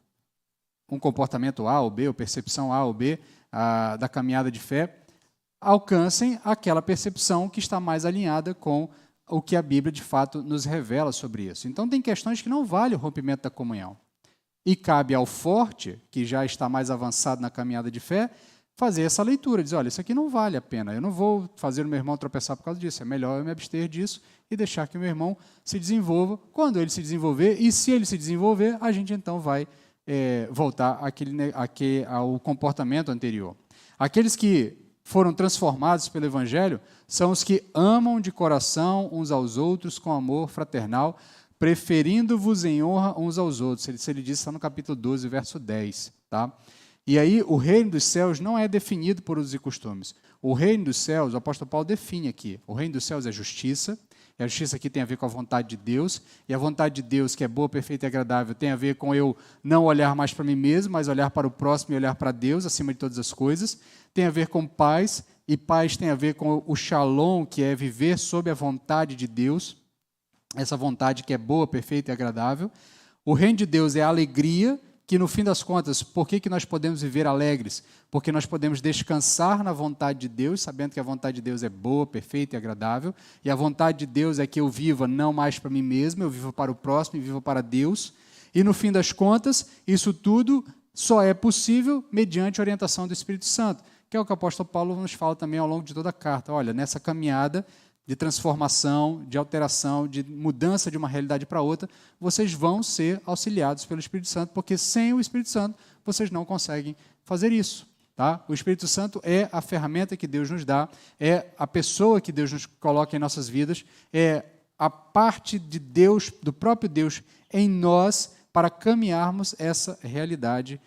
um comportamento A ou B, ou percepção A ou B da caminhada de fé, alcancem aquela percepção que está mais alinhada com o que a Bíblia, de fato, nos revela sobre isso. Então, tem questões que não valem o rompimento da comunhão. E cabe ao forte, que já está mais avançado na caminhada de fé, fazer essa leitura, dizer, olha, isso aqui não vale a pena, eu não vou fazer o meu irmão tropeçar por causa disso, é melhor eu me abster disso e deixar que o meu irmão se desenvolva. Quando ele se desenvolver, e se ele se desenvolver, a gente então vai voltar ao comportamento anterior. Aqueles que foram transformados pelo Evangelho são os que amam de coração uns aos outros com amor fraternal, preferindo-vos em honra uns aos outros. Isso ele diz, está no capítulo 12, verso 10. Tá? E aí, o reino dos céus não é definido por usos e costumes. O reino dos céus, o apóstolo Paulo define aqui, o reino dos céus é justiça, e a justiça aqui tem a ver com a vontade de Deus, e a vontade de Deus, que é boa, perfeita e agradável, tem a ver com eu não olhar mais para mim mesmo, mas olhar para o próximo e olhar para Deus, acima de todas as coisas. Tem a ver com paz, e paz tem a ver com o shalom, que é viver sob a vontade de Deus, essa vontade que é boa, perfeita e agradável. O reino de Deus é a alegria, que no fim das contas, por que nós podemos viver alegres? Porque nós podemos descansar na vontade de Deus, sabendo que a vontade de Deus é boa, perfeita e agradável, e a vontade de Deus é que eu viva não mais para mim mesmo, eu vivo para o próximo, eu vivo para Deus, e no fim das contas, isso tudo só é possível mediante a orientação do Espírito Santo, que é o que o apóstolo Paulo nos fala também ao longo de toda a carta. Olha, nessa caminhada de transformação, de alteração, de mudança de uma realidade para outra, vocês vão ser auxiliados pelo Espírito Santo, porque sem o Espírito Santo vocês não conseguem fazer isso. Tá? O Espírito Santo é a ferramenta que Deus nos dá, é a pessoa que Deus nos coloca em nossas vidas, é a parte de Deus, do próprio Deus, em nós, para caminharmos essa realidade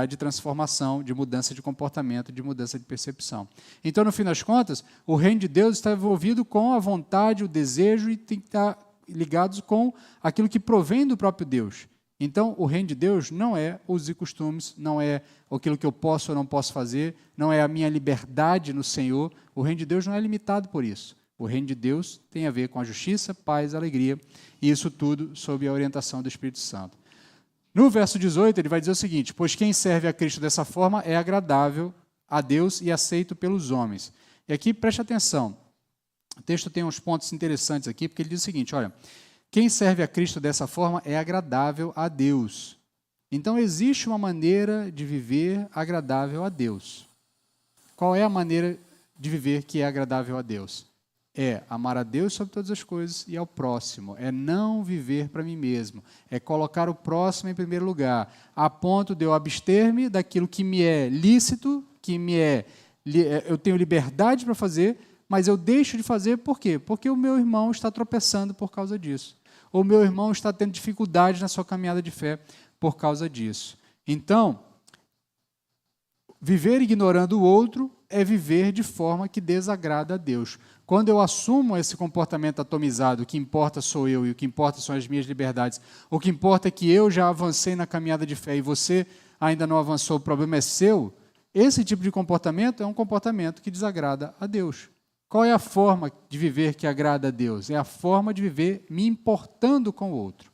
de transformação, de mudança de comportamento, de mudança de percepção. Então, no fim das contas, o reino de Deus está envolvido com a vontade, o desejo, e tem que estar ligados com aquilo que provém do próprio Deus. Então, o reino de Deus não é usos e costumes, não é aquilo que eu posso ou não posso fazer, não é a minha liberdade no Senhor. O reino de Deus não é limitado por isso. O reino de Deus tem a ver com a justiça, paz, alegria, e isso tudo sob a orientação do Espírito Santo. No verso 18, ele vai dizer o seguinte: pois quem serve a Cristo dessa forma é agradável a Deus e aceito pelos homens. E aqui, preste atenção, o texto tem uns pontos interessantes aqui, porque ele diz o seguinte, olha, quem serve a Cristo dessa forma é agradável a Deus. Então, existe uma maneira de viver agradável a Deus. Qual é a maneira de viver que é agradável a Deus? É amar a Deus sobre todas as coisas e ao próximo. É não viver para mim mesmo. É colocar o próximo em primeiro lugar, a ponto de eu abster-me daquilo que me é lícito, eu tenho liberdade para fazer, mas eu deixo de fazer por quê? Porque o meu irmão está tropeçando por causa disso. Ou o meu irmão está tendo dificuldade na sua caminhada de fé por causa disso. Então, viver ignorando o outro é viver de forma que desagrada a Deus. Quando eu assumo esse comportamento atomizado, o que importa sou eu e o que importa são as minhas liberdades, o que importa é que eu já avancei na caminhada de fé e você ainda não avançou, o problema é seu, esse tipo de comportamento é um comportamento que desagrada a Deus. Qual é a forma de viver que agrada a Deus? É a forma de viver me importando com o outro,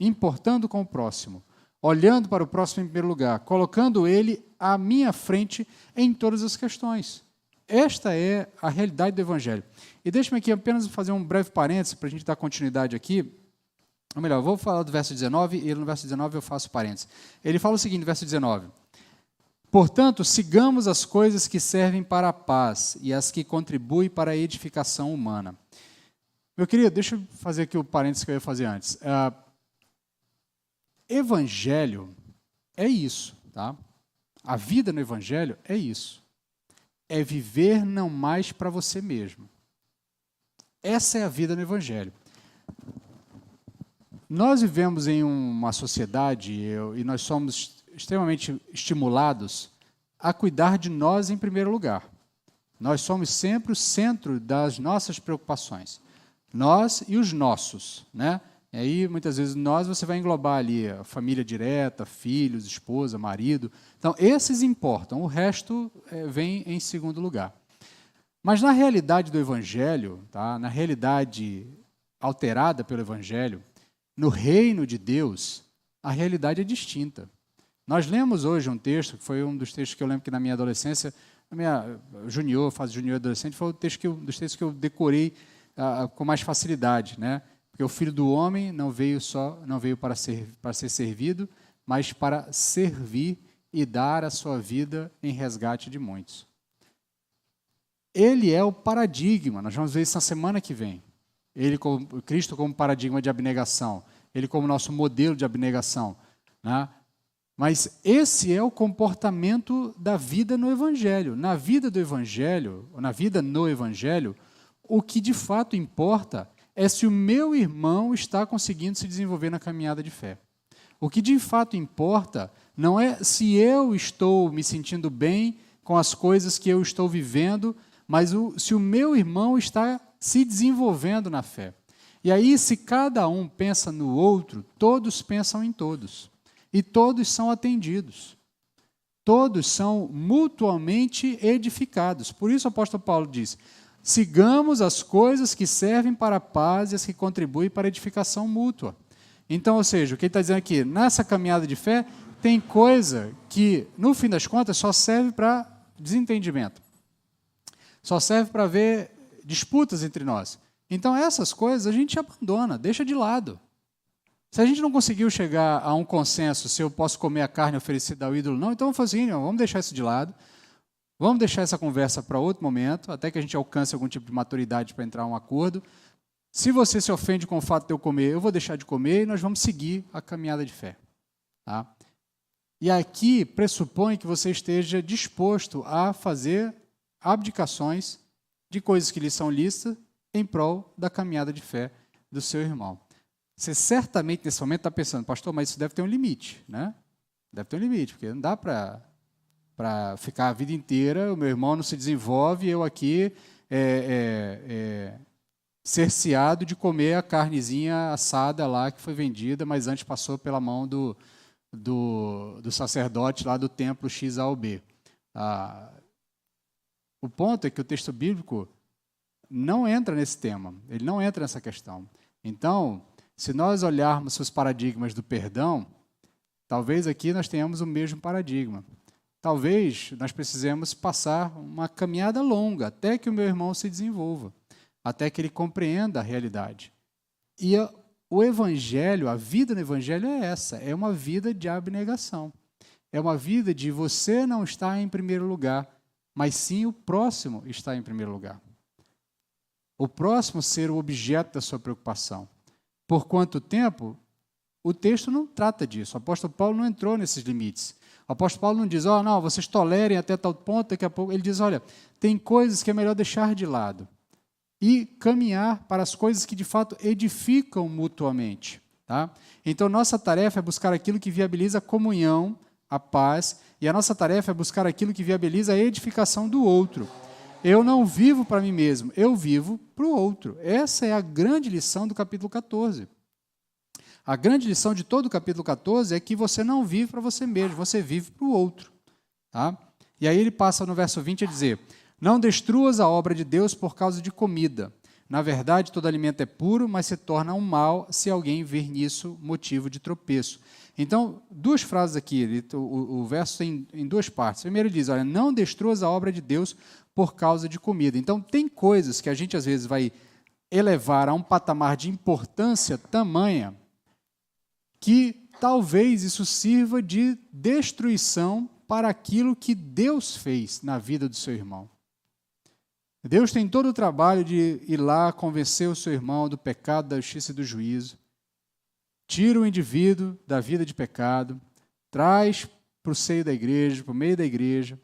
importando com o próximo, olhando para o próximo em primeiro lugar, colocando ele à minha frente em todas as questões. Esta é a realidade do Evangelho. E deixe-me aqui apenas fazer um breve parênteses para a gente dar continuidade aqui. Ou melhor, eu vou falar do verso 19 e no verso 19 eu faço parênteses. Ele fala o seguinte, no verso 19. Portanto, sigamos as coisas que servem para a paz e as que contribuem para a edificação humana. Meu querido, deixa eu fazer aqui o parênteses que eu ia fazer antes. Evangelho é isso, tá? A vida no Evangelho é isso. É viver não mais para você mesmo. Essa é a vida no Evangelho. Nós vivemos em uma sociedade e nós somos extremamente estimulados a cuidar de nós em primeiro lugar. Nós somos sempre o centro das nossas preocupações. Nós e os nossos, né? E aí, muitas vezes, nós você vai englobar ali a família direta, filhos, esposa, marido. Então, esses importam, o resto vem em segundo lugar. Mas na realidade do Evangelho, tá? Na realidade alterada pelo Evangelho, no reino de Deus, a realidade é distinta. Nós lemos hoje um texto, que foi um dos textos que eu lembro que na minha adolescência, na minha fase junior adolescente, foi um dos textos que eu decorei com mais facilidade, né? Porque o Filho do Homem não veio para ser servido, mas para servir e dar a sua vida em resgate de muitos. Ele é o paradigma, nós vamos ver isso na semana que vem. Cristo como paradigma de abnegação, ele como nosso modelo de abnegação, né? Mas esse é o comportamento da vida no Evangelho. Na vida do Evangelho, ou na vida no Evangelho, o que de fato importa é se o meu irmão está conseguindo se desenvolver na caminhada de fé. O que de fato importa não é se eu estou me sentindo bem com as coisas que eu estou vivendo, mas se o meu irmão está se desenvolvendo na fé. E aí, se cada um pensa no outro, todos pensam em todos. E todos são atendidos. Todos são mutuamente edificados. Por isso o apóstolo Paulo diz, sigamos as coisas que servem para a paz e as que contribuem para a edificação mútua. Então, ou seja, o que ele está dizendo aqui, nessa caminhada de fé, tem coisa que, no fim das contas, só serve para desentendimento. Só serve para ver disputas entre nós. Então, essas coisas a gente abandona, deixa de lado. Se a gente não conseguiu chegar a um consenso se eu posso comer a carne oferecida ao ídolo ou não, então vamos fazer o seguinte, vamos deixar isso de lado, vamos deixar essa conversa para outro momento, até que a gente alcance algum tipo de maturidade para entrar em um acordo. Se você se ofende com o fato de eu comer, eu vou deixar de comer e nós vamos seguir a caminhada de fé. Tá? E aqui pressupõe que você esteja disposto a fazer abdicações de coisas que lhe são lícitas em prol da caminhada de fé do seu irmão. Você certamente nesse momento está pensando, pastor, mas isso deve ter um limite, né? Deve ter um limite, porque não dá para ficar a vida inteira, o meu irmão não se desenvolve, eu aqui cerceado de comer a carnezinha assada lá que foi vendida, mas antes passou pela mão do sacerdote lá do templo X ao B. O ponto é que o texto bíblico não entra nesse tema, ele não entra nessa questão. Então, se nós olharmos os paradigmas do perdão, talvez aqui nós tenhamos o mesmo paradigma. Talvez nós precisemos passar uma caminhada longa até que o meu irmão se desenvolva, até que ele compreenda a realidade. E o Evangelho, a vida no Evangelho é essa, é uma vida de abnegação. É uma vida de você não estar em primeiro lugar, mas sim o próximo estar em primeiro lugar. O próximo ser o objeto da sua preocupação. Por quanto tempo? O texto não trata disso. O apóstolo Paulo não entrou nesses limites. O apóstolo Paulo não diz, não, vocês tolerem até tal ponto, daqui a pouco. Ele diz, olha, tem coisas que é melhor deixar de lado e caminhar para as coisas que de fato edificam mutuamente. Tá? Então, nossa tarefa é buscar aquilo que viabiliza a comunhão, a paz, e a nossa tarefa é buscar aquilo que viabiliza a edificação do outro. Eu não vivo para mim mesmo, eu vivo para o outro. Essa é a grande lição do capítulo 14. A grande lição de todo o capítulo 14 é que você não vive para você mesmo, você vive para o outro. Tá? E aí ele passa no verso 20 a dizer, não destruas a obra de Deus por causa de comida. Na verdade, todo alimento é puro, mas se torna um mal se alguém ver nisso motivo de tropeço. Então, duas frases aqui, o verso tem em duas partes. Primeiro ele diz, olha, não destruas a obra de Deus por causa de comida. Então, tem coisas que a gente às vezes vai elevar a um patamar de importância tamanha que talvez isso sirva de destruição para aquilo que Deus fez na vida do seu irmão. Deus tem todo o trabalho de ir lá convencer o seu irmão do pecado, da justiça e do juízo, tira o indivíduo da vida de pecado, traz para o seio da igreja, para o meio da igreja,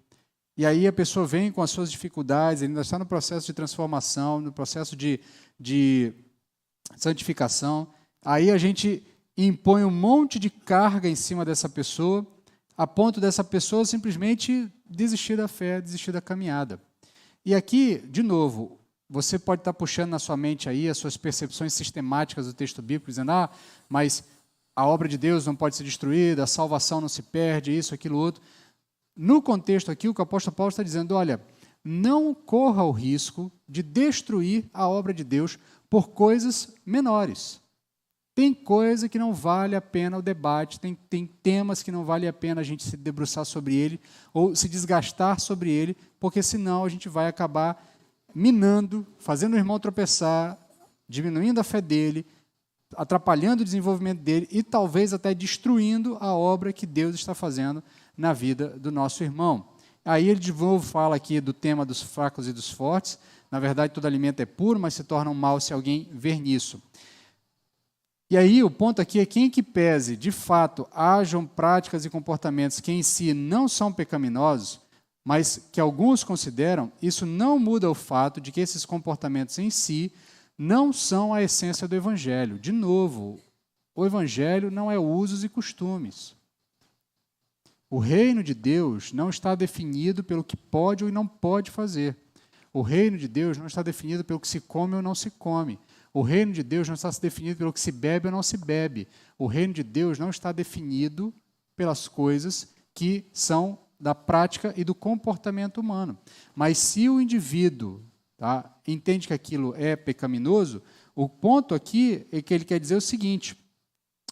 e aí a pessoa vem com as suas dificuldades, ele ainda está no processo de transformação, no processo de santificação, aí a gente impõe um monte de carga em cima dessa pessoa, a ponto dessa pessoa simplesmente desistir da fé, desistir da caminhada. E aqui, de novo, você pode estar puxando na sua mente aí as suas percepções sistemáticas do texto bíblico, dizendo, mas a obra de Deus não pode ser destruída, a salvação não se perde, isso, aquilo, outro. No contexto aqui, o que o apóstolo Paulo está dizendo, olha, não corra o risco de destruir a obra de Deus por coisas menores. Tem coisa que não vale a pena o debate, tem temas que não vale a pena a gente se debruçar sobre ele ou se desgastar sobre ele, porque senão a gente vai acabar minando, fazendo o irmão tropeçar, diminuindo a fé dele, atrapalhando o desenvolvimento dele e talvez até destruindo a obra que Deus está fazendo na vida do nosso irmão. Aí ele de novo fala aqui do tema dos fracos e dos fortes. Na verdade, todo alimento é puro, mas se torna um mal se alguém ver nisso. E aí o ponto aqui é que em que pese, de fato, hajam práticas e comportamentos que em si não são pecaminosos, mas que alguns consideram, isso não muda o fato de que esses comportamentos em si não são a essência do Evangelho. De novo, o Evangelho não é usos e costumes. O reino de Deus não está definido pelo que pode ou não pode fazer. O reino de Deus não está definido pelo que se come ou não se come. O reino de Deus não está definido pelo que se bebe ou não se bebe. O reino de Deus não está definido pelas coisas que são da prática e do comportamento humano. Mas se o indivíduo entende que aquilo é pecaminoso, o ponto aqui é que ele quer dizer o seguinte,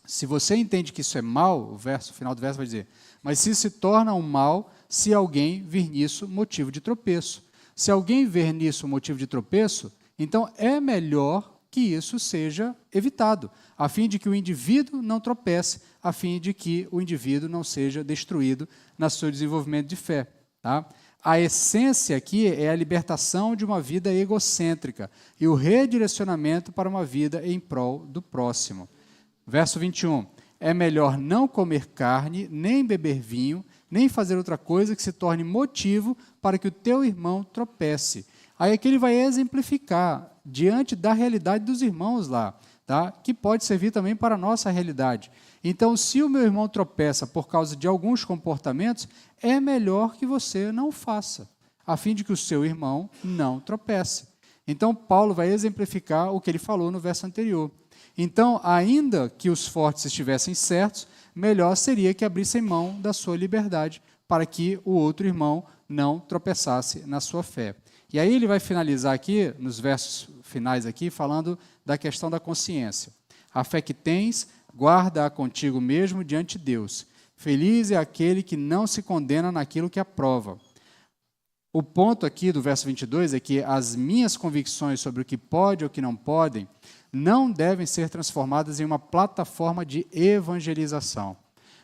Se você entende que isso é mal, o final do verso vai dizer, mas se torna um mal se alguém vir nisso motivo de tropeço. Se alguém ver nisso motivo de tropeço, então é melhor que isso seja evitado, a fim de que o indivíduo não tropece, a fim de que o indivíduo não seja destruído no seu desenvolvimento de fé. Tá? A essência aqui é a libertação de uma vida egocêntrica e o redirecionamento para uma vida em prol do próximo. Verso 21. É melhor não comer carne, nem beber vinho, nem fazer outra coisa que se torne motivo para que o teu irmão tropece. Aí aqui ele vai exemplificar diante da realidade dos irmãos lá, tá? Que pode servir também para a nossa realidade. Então, se o meu irmão tropeça por causa de alguns comportamentos, é melhor que você não faça, a fim de que o seu irmão não tropece. Então, Paulo vai exemplificar o que ele falou no verso anterior. Então, ainda que os fortes estivessem certos, melhor seria que abrissem mão da sua liberdade para que o outro irmão não tropeçasse na sua fé. E aí ele vai finalizar aqui, nos versos finais aqui, falando da questão da consciência. A fé que tens, guarda-a contigo mesmo diante de Deus. Feliz é aquele que não se condena naquilo que aprova. O ponto aqui do verso 22 é que as minhas convicções sobre o que pode ou o que não podem não devem ser transformadas em uma plataforma de evangelização.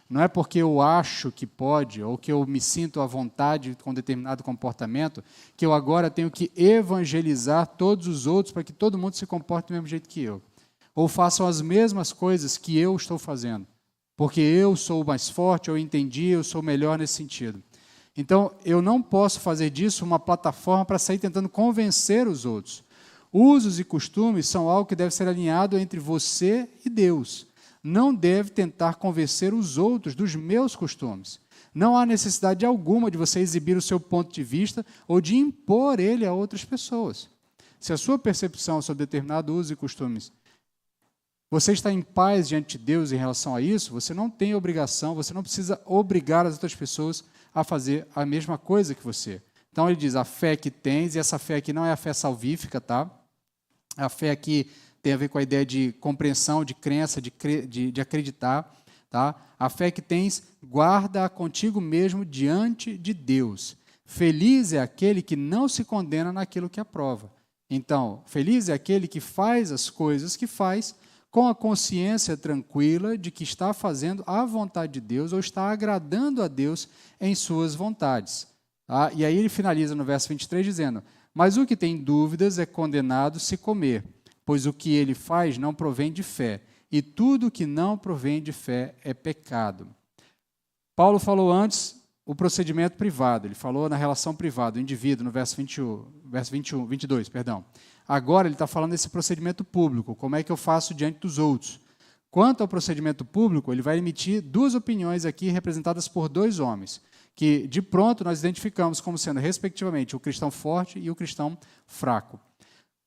Não é porque eu acho que pode ou que eu me sinto à vontade com determinado comportamento que eu agora tenho que evangelizar todos os outros para que todo mundo se comporte do mesmo jeito que eu. Ou façam as mesmas coisas que eu estou fazendo, porque eu sou o mais forte, eu entendi, eu sou melhor nesse sentido. Então, eu não posso fazer disso uma plataforma para sair tentando convencer os outros. Usos e costumes são algo que deve ser alinhado entre você e Deus. Não deve tentar convencer os outros dos meus costumes. Não há necessidade alguma de você exibir o seu ponto de vista ou de impor ele a outras pessoas. Se a sua percepção sobre determinado uso e costumes, você está em paz diante de Deus em relação a isso, você não tem obrigação, você não precisa obrigar as outras pessoas a fazer a mesma coisa que você. Então ele diz, a fé que tens, e essa fé aqui não é a fé salvífica, tá? A fé aqui tem a ver com a ideia de compreensão, de crença, de acreditar. Tá? A fé que tens, guarda-a contigo mesmo diante de Deus. Feliz é aquele que não se condena naquilo que aprova. Então, feliz é aquele que faz as coisas que faz com a consciência tranquila de que está fazendo a vontade de Deus ou está agradando a Deus em suas vontades. Tá? E aí ele finaliza no verso 23 dizendo, mas o que tem dúvidas é condenado se comer, pois o que ele faz não provém de fé, e tudo que não provém de fé é pecado. Paulo falou antes o procedimento privado, ele falou na relação privada, o indivíduo, no verso 22. Agora ele está falando desse procedimento público, como é que eu faço diante dos outros. Quanto ao procedimento público, ele vai emitir duas opiniões aqui representadas por dois homens, que de pronto nós identificamos como sendo, respectivamente, o cristão forte e o cristão fraco.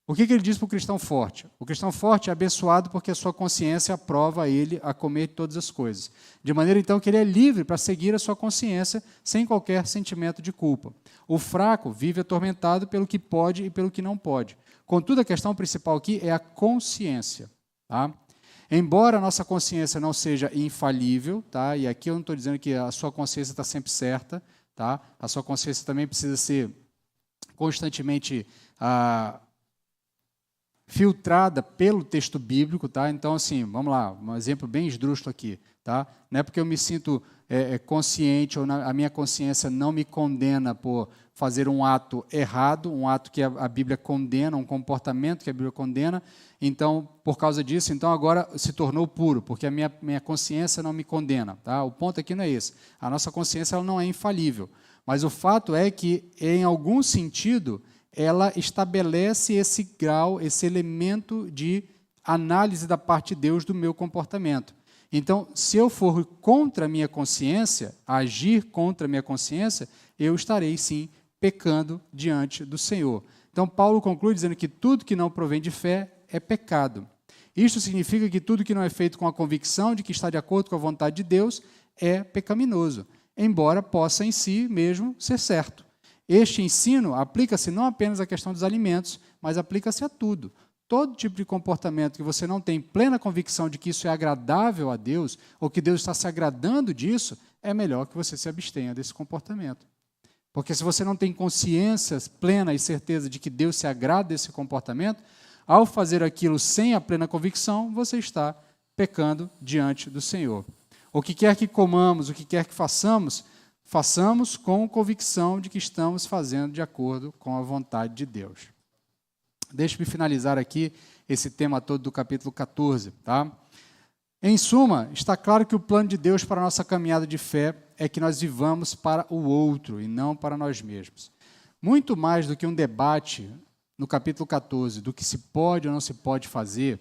O que ele diz para o cristão forte? O cristão forte é abençoado porque a sua consciência aprova ele a comer todas as coisas. De maneira, então, que ele é livre para seguir a sua consciência sem qualquer sentimento de culpa. O fraco vive atormentado pelo que pode e pelo que não pode. Contudo, a questão principal aqui é a consciência. Tá? Embora a nossa consciência não seja infalível, tá? E aqui eu não estou dizendo que a sua consciência está sempre certa, tá? A sua consciência também precisa ser constantemente filtrada pelo texto bíblico, tá? Então, assim, vamos lá, um exemplo bem esdrúxulo aqui, tá? Não é porque eu me sinto consciente ou a minha consciência não me condena por fazer um ato errado, um ato que a Bíblia condena, um comportamento que a Bíblia condena, então, por causa disso, então agora se tornou puro, porque a minha consciência não me condena, tá? O ponto aqui não é esse. A nossa consciência ela não é infalível, mas o fato é que, em algum sentido, ela estabelece esse grau, esse elemento de análise da parte de Deus do meu comportamento. Então, se eu for contra a minha consciência, agir contra a minha consciência, eu estarei, sim, pecando diante do Senhor. Então, Paulo conclui dizendo que tudo que não provém de fé é pecado. Isto significa que tudo que não é feito com a convicção de que está de acordo com a vontade de Deus é pecaminoso, embora possa em si mesmo ser certo. Este ensino aplica-se não apenas à questão dos alimentos, mas aplica-se a tudo. todo tipo de comportamento que você não tem plena convicção de que isso é agradável a Deus, ou que Deus está se agradando disso, é melhor que você se abstenha desse comportamento. Porque se você não tem consciência plena e certeza de que Deus se agrada desse comportamento, ao fazer aquilo sem a plena convicção, você está pecando diante do Senhor. O que quer que comamos, o que quer que façamos, façamos com convicção de que estamos fazendo de acordo com a vontade de Deus. Deixe-me finalizar aqui esse tema todo do capítulo 14. Tá? Em suma, está claro que o plano de Deus para a nossa caminhada de fé é que nós vivamos para o outro e não para nós mesmos. Muito mais do que um debate no capítulo 14 do que se pode ou não se pode fazer,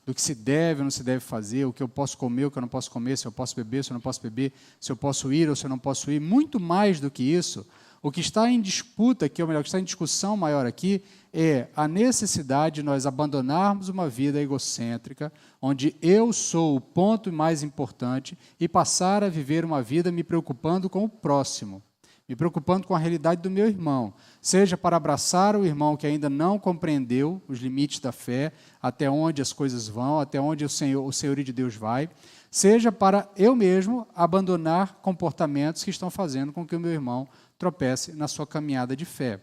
do que se deve ou não se deve fazer, o que eu posso comer, o que eu não posso comer, se eu posso beber, se eu não posso beber, se eu posso ir ou se eu não posso ir, muito mais do que isso, o que está em disputa aqui, ou melhor, o que está em discussão maior aqui, é a necessidade de nós abandonarmos uma vida egocêntrica, onde eu sou o ponto mais importante, e passar a viver uma vida me preocupando com o próximo, me preocupando com a realidade do meu irmão, seja para abraçar o irmão que ainda não compreendeu os limites da fé, até onde as coisas vão, até onde o senhorio de Deus vai, seja para eu mesmo abandonar comportamentos que estão fazendo com que o meu irmão tropece na sua caminhada de fé.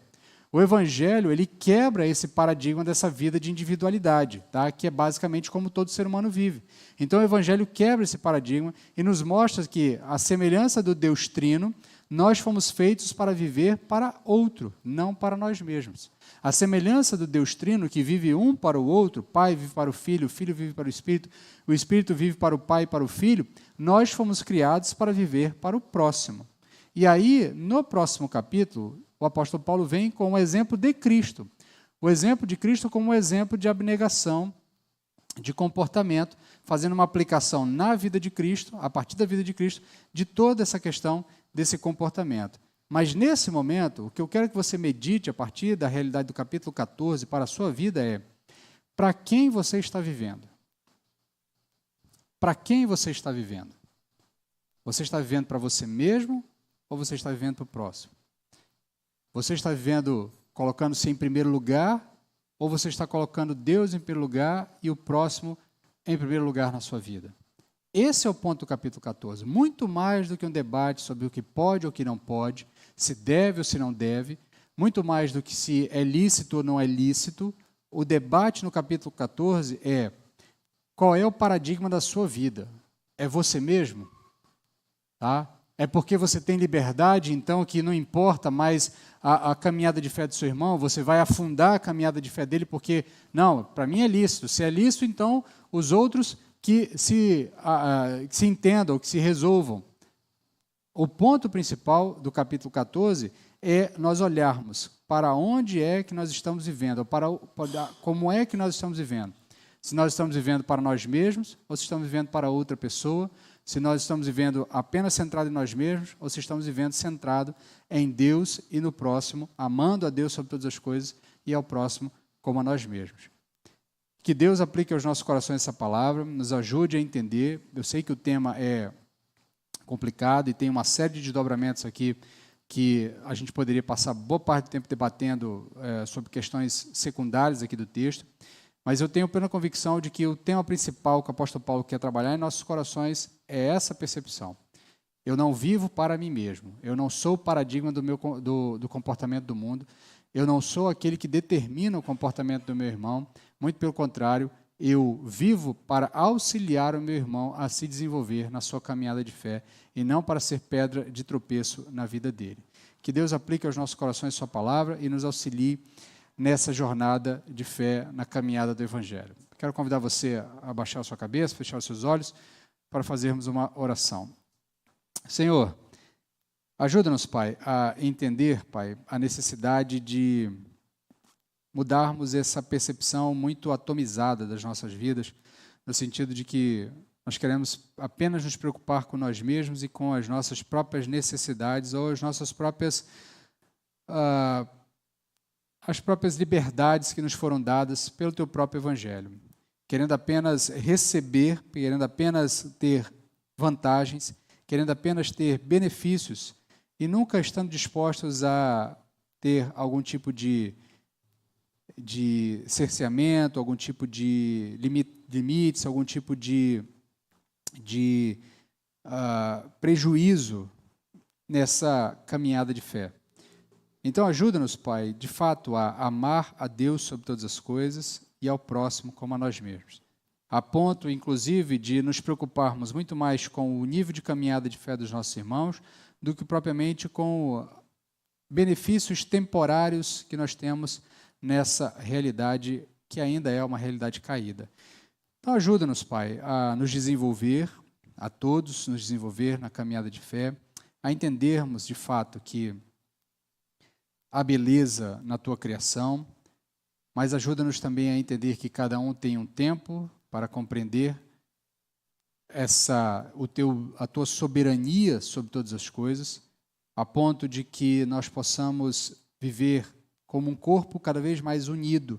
O Evangelho, ele quebra esse paradigma dessa vida de individualidade, tá? Que é basicamente como todo ser humano vive. Então, o Evangelho quebra esse paradigma e nos mostra que, à semelhança do Deus Trino, nós fomos feitos para viver para outro, não para nós mesmos. A semelhança do Deus Trino, que vive um para o outro, Pai vive para o Filho vive para o Espírito vive para o Pai e para o Filho, nós fomos criados para viver para o próximo. E aí, no próximo capítulo, o apóstolo Paulo vem com o exemplo de Cristo. O exemplo de Cristo como um exemplo de abnegação, de comportamento, fazendo uma aplicação na vida de Cristo, a partir da vida de Cristo, de toda essa questão desse comportamento. Mas nesse momento, o que eu quero que você medite a partir da realidade do capítulo 14 para a sua vida é: para quem você está vivendo? Para quem você está vivendo? Você está vivendo para você mesmo ou você está vivendo para o próximo? Você está vivendo colocando-se em primeiro lugar ou você está colocando Deus em primeiro lugar e o próximo em primeiro lugar na sua vida? Esse é o ponto do capítulo 14. Muito mais do que um debate sobre o que pode ou o que não pode, se deve ou se não deve, muito mais do que se é lícito ou não é lícito, o debate no capítulo 14 é: qual é o paradigma da sua vida? É você mesmo? Tá? É porque você tem liberdade, então, que não importa mais a caminhada de fé do seu irmão, você vai afundar a caminhada de fé dele, porque, não, para mim é lícito. Se é lícito, então, os outros que se entendam, que se resolvam. O ponto principal do capítulo 14 é nós olharmos para onde é que nós estamos vivendo, como é que nós estamos vivendo. Se nós estamos vivendo para nós mesmos, ou se estamos vivendo para outra pessoa, se nós estamos vivendo apenas centrado em nós mesmos, ou se estamos vivendo centrado em Deus e no próximo, amando a Deus sobre todas as coisas e ao próximo como a nós mesmos. Que Deus aplique aos nossos corações essa palavra, nos ajude a entender. Eu sei que o tema é complicado e tem uma série de desdobramentos aqui que a gente poderia passar boa parte do tempo debatendo sobre questões secundárias aqui do texto, mas eu tenho plena convicção de que o tema principal que o apóstolo Paulo quer trabalhar em nossos corações é essa percepção. Eu não vivo para mim mesmo, eu não sou o paradigma do comportamento do mundo, eu não sou aquele que determina o comportamento do meu irmão, muito pelo contrário, eu vivo para auxiliar o meu irmão a se desenvolver na sua caminhada de fé e não para ser pedra de tropeço na vida dele. Que Deus aplique aos nossos corações sua palavra e nos auxilie nessa jornada de fé na caminhada do Evangelho. Quero convidar você a abaixar a sua cabeça, fechar os seus olhos, para fazermos uma oração. Senhor, ajuda-nos, Pai, a entender, Pai, a necessidade de mudarmos essa percepção muito atomizada das nossas vidas, no sentido de que nós queremos apenas nos preocupar com nós mesmos e com as nossas próprias necessidades ou as nossas próprias liberdades que nos foram dadas pelo Teu próprio Evangelho, querendo apenas receber, querendo apenas ter vantagens, querendo apenas ter benefícios e nunca estando dispostos a ter algum tipo de de cerceamento, algum tipo de limites, algum tipo de prejuízo nessa caminhada de fé. Então, ajuda-nos, Pai, de fato, a amar a Deus sobre todas as coisas e ao próximo como a nós mesmos. A ponto, inclusive, de nos preocuparmos muito mais com o nível de caminhada de fé dos nossos irmãos do que propriamente com benefícios temporários que nós temos nessa realidade que ainda é uma realidade caída. Então, ajuda-nos, Pai, a nos desenvolver, a todos nos desenvolver na caminhada de fé, a entendermos, de fato, que há beleza na Tua criação, mas ajuda-nos também a entender que cada um tem um tempo para compreender a Tua soberania sobre todas as coisas, a ponto de que nós possamos viver como um corpo cada vez mais unido,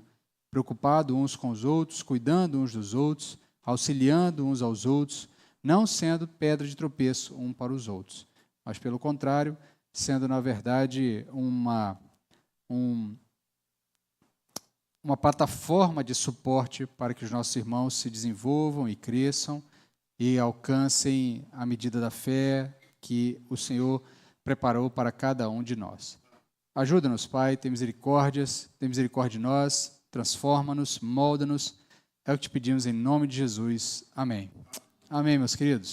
preocupado uns com os outros, cuidando uns dos outros, auxiliando uns aos outros, não sendo pedra de tropeço um para os outros, mas, pelo contrário, sendo, na verdade, uma plataforma de suporte para que os nossos irmãos se desenvolvam e cresçam e alcancem a medida da fé que o Senhor preparou para cada um de nós. Ajuda-nos, Pai, tem misericórdia de nós, transforma-nos, molda-nos. É o que te pedimos em nome de Jesus. Amém. Amém, meus queridos.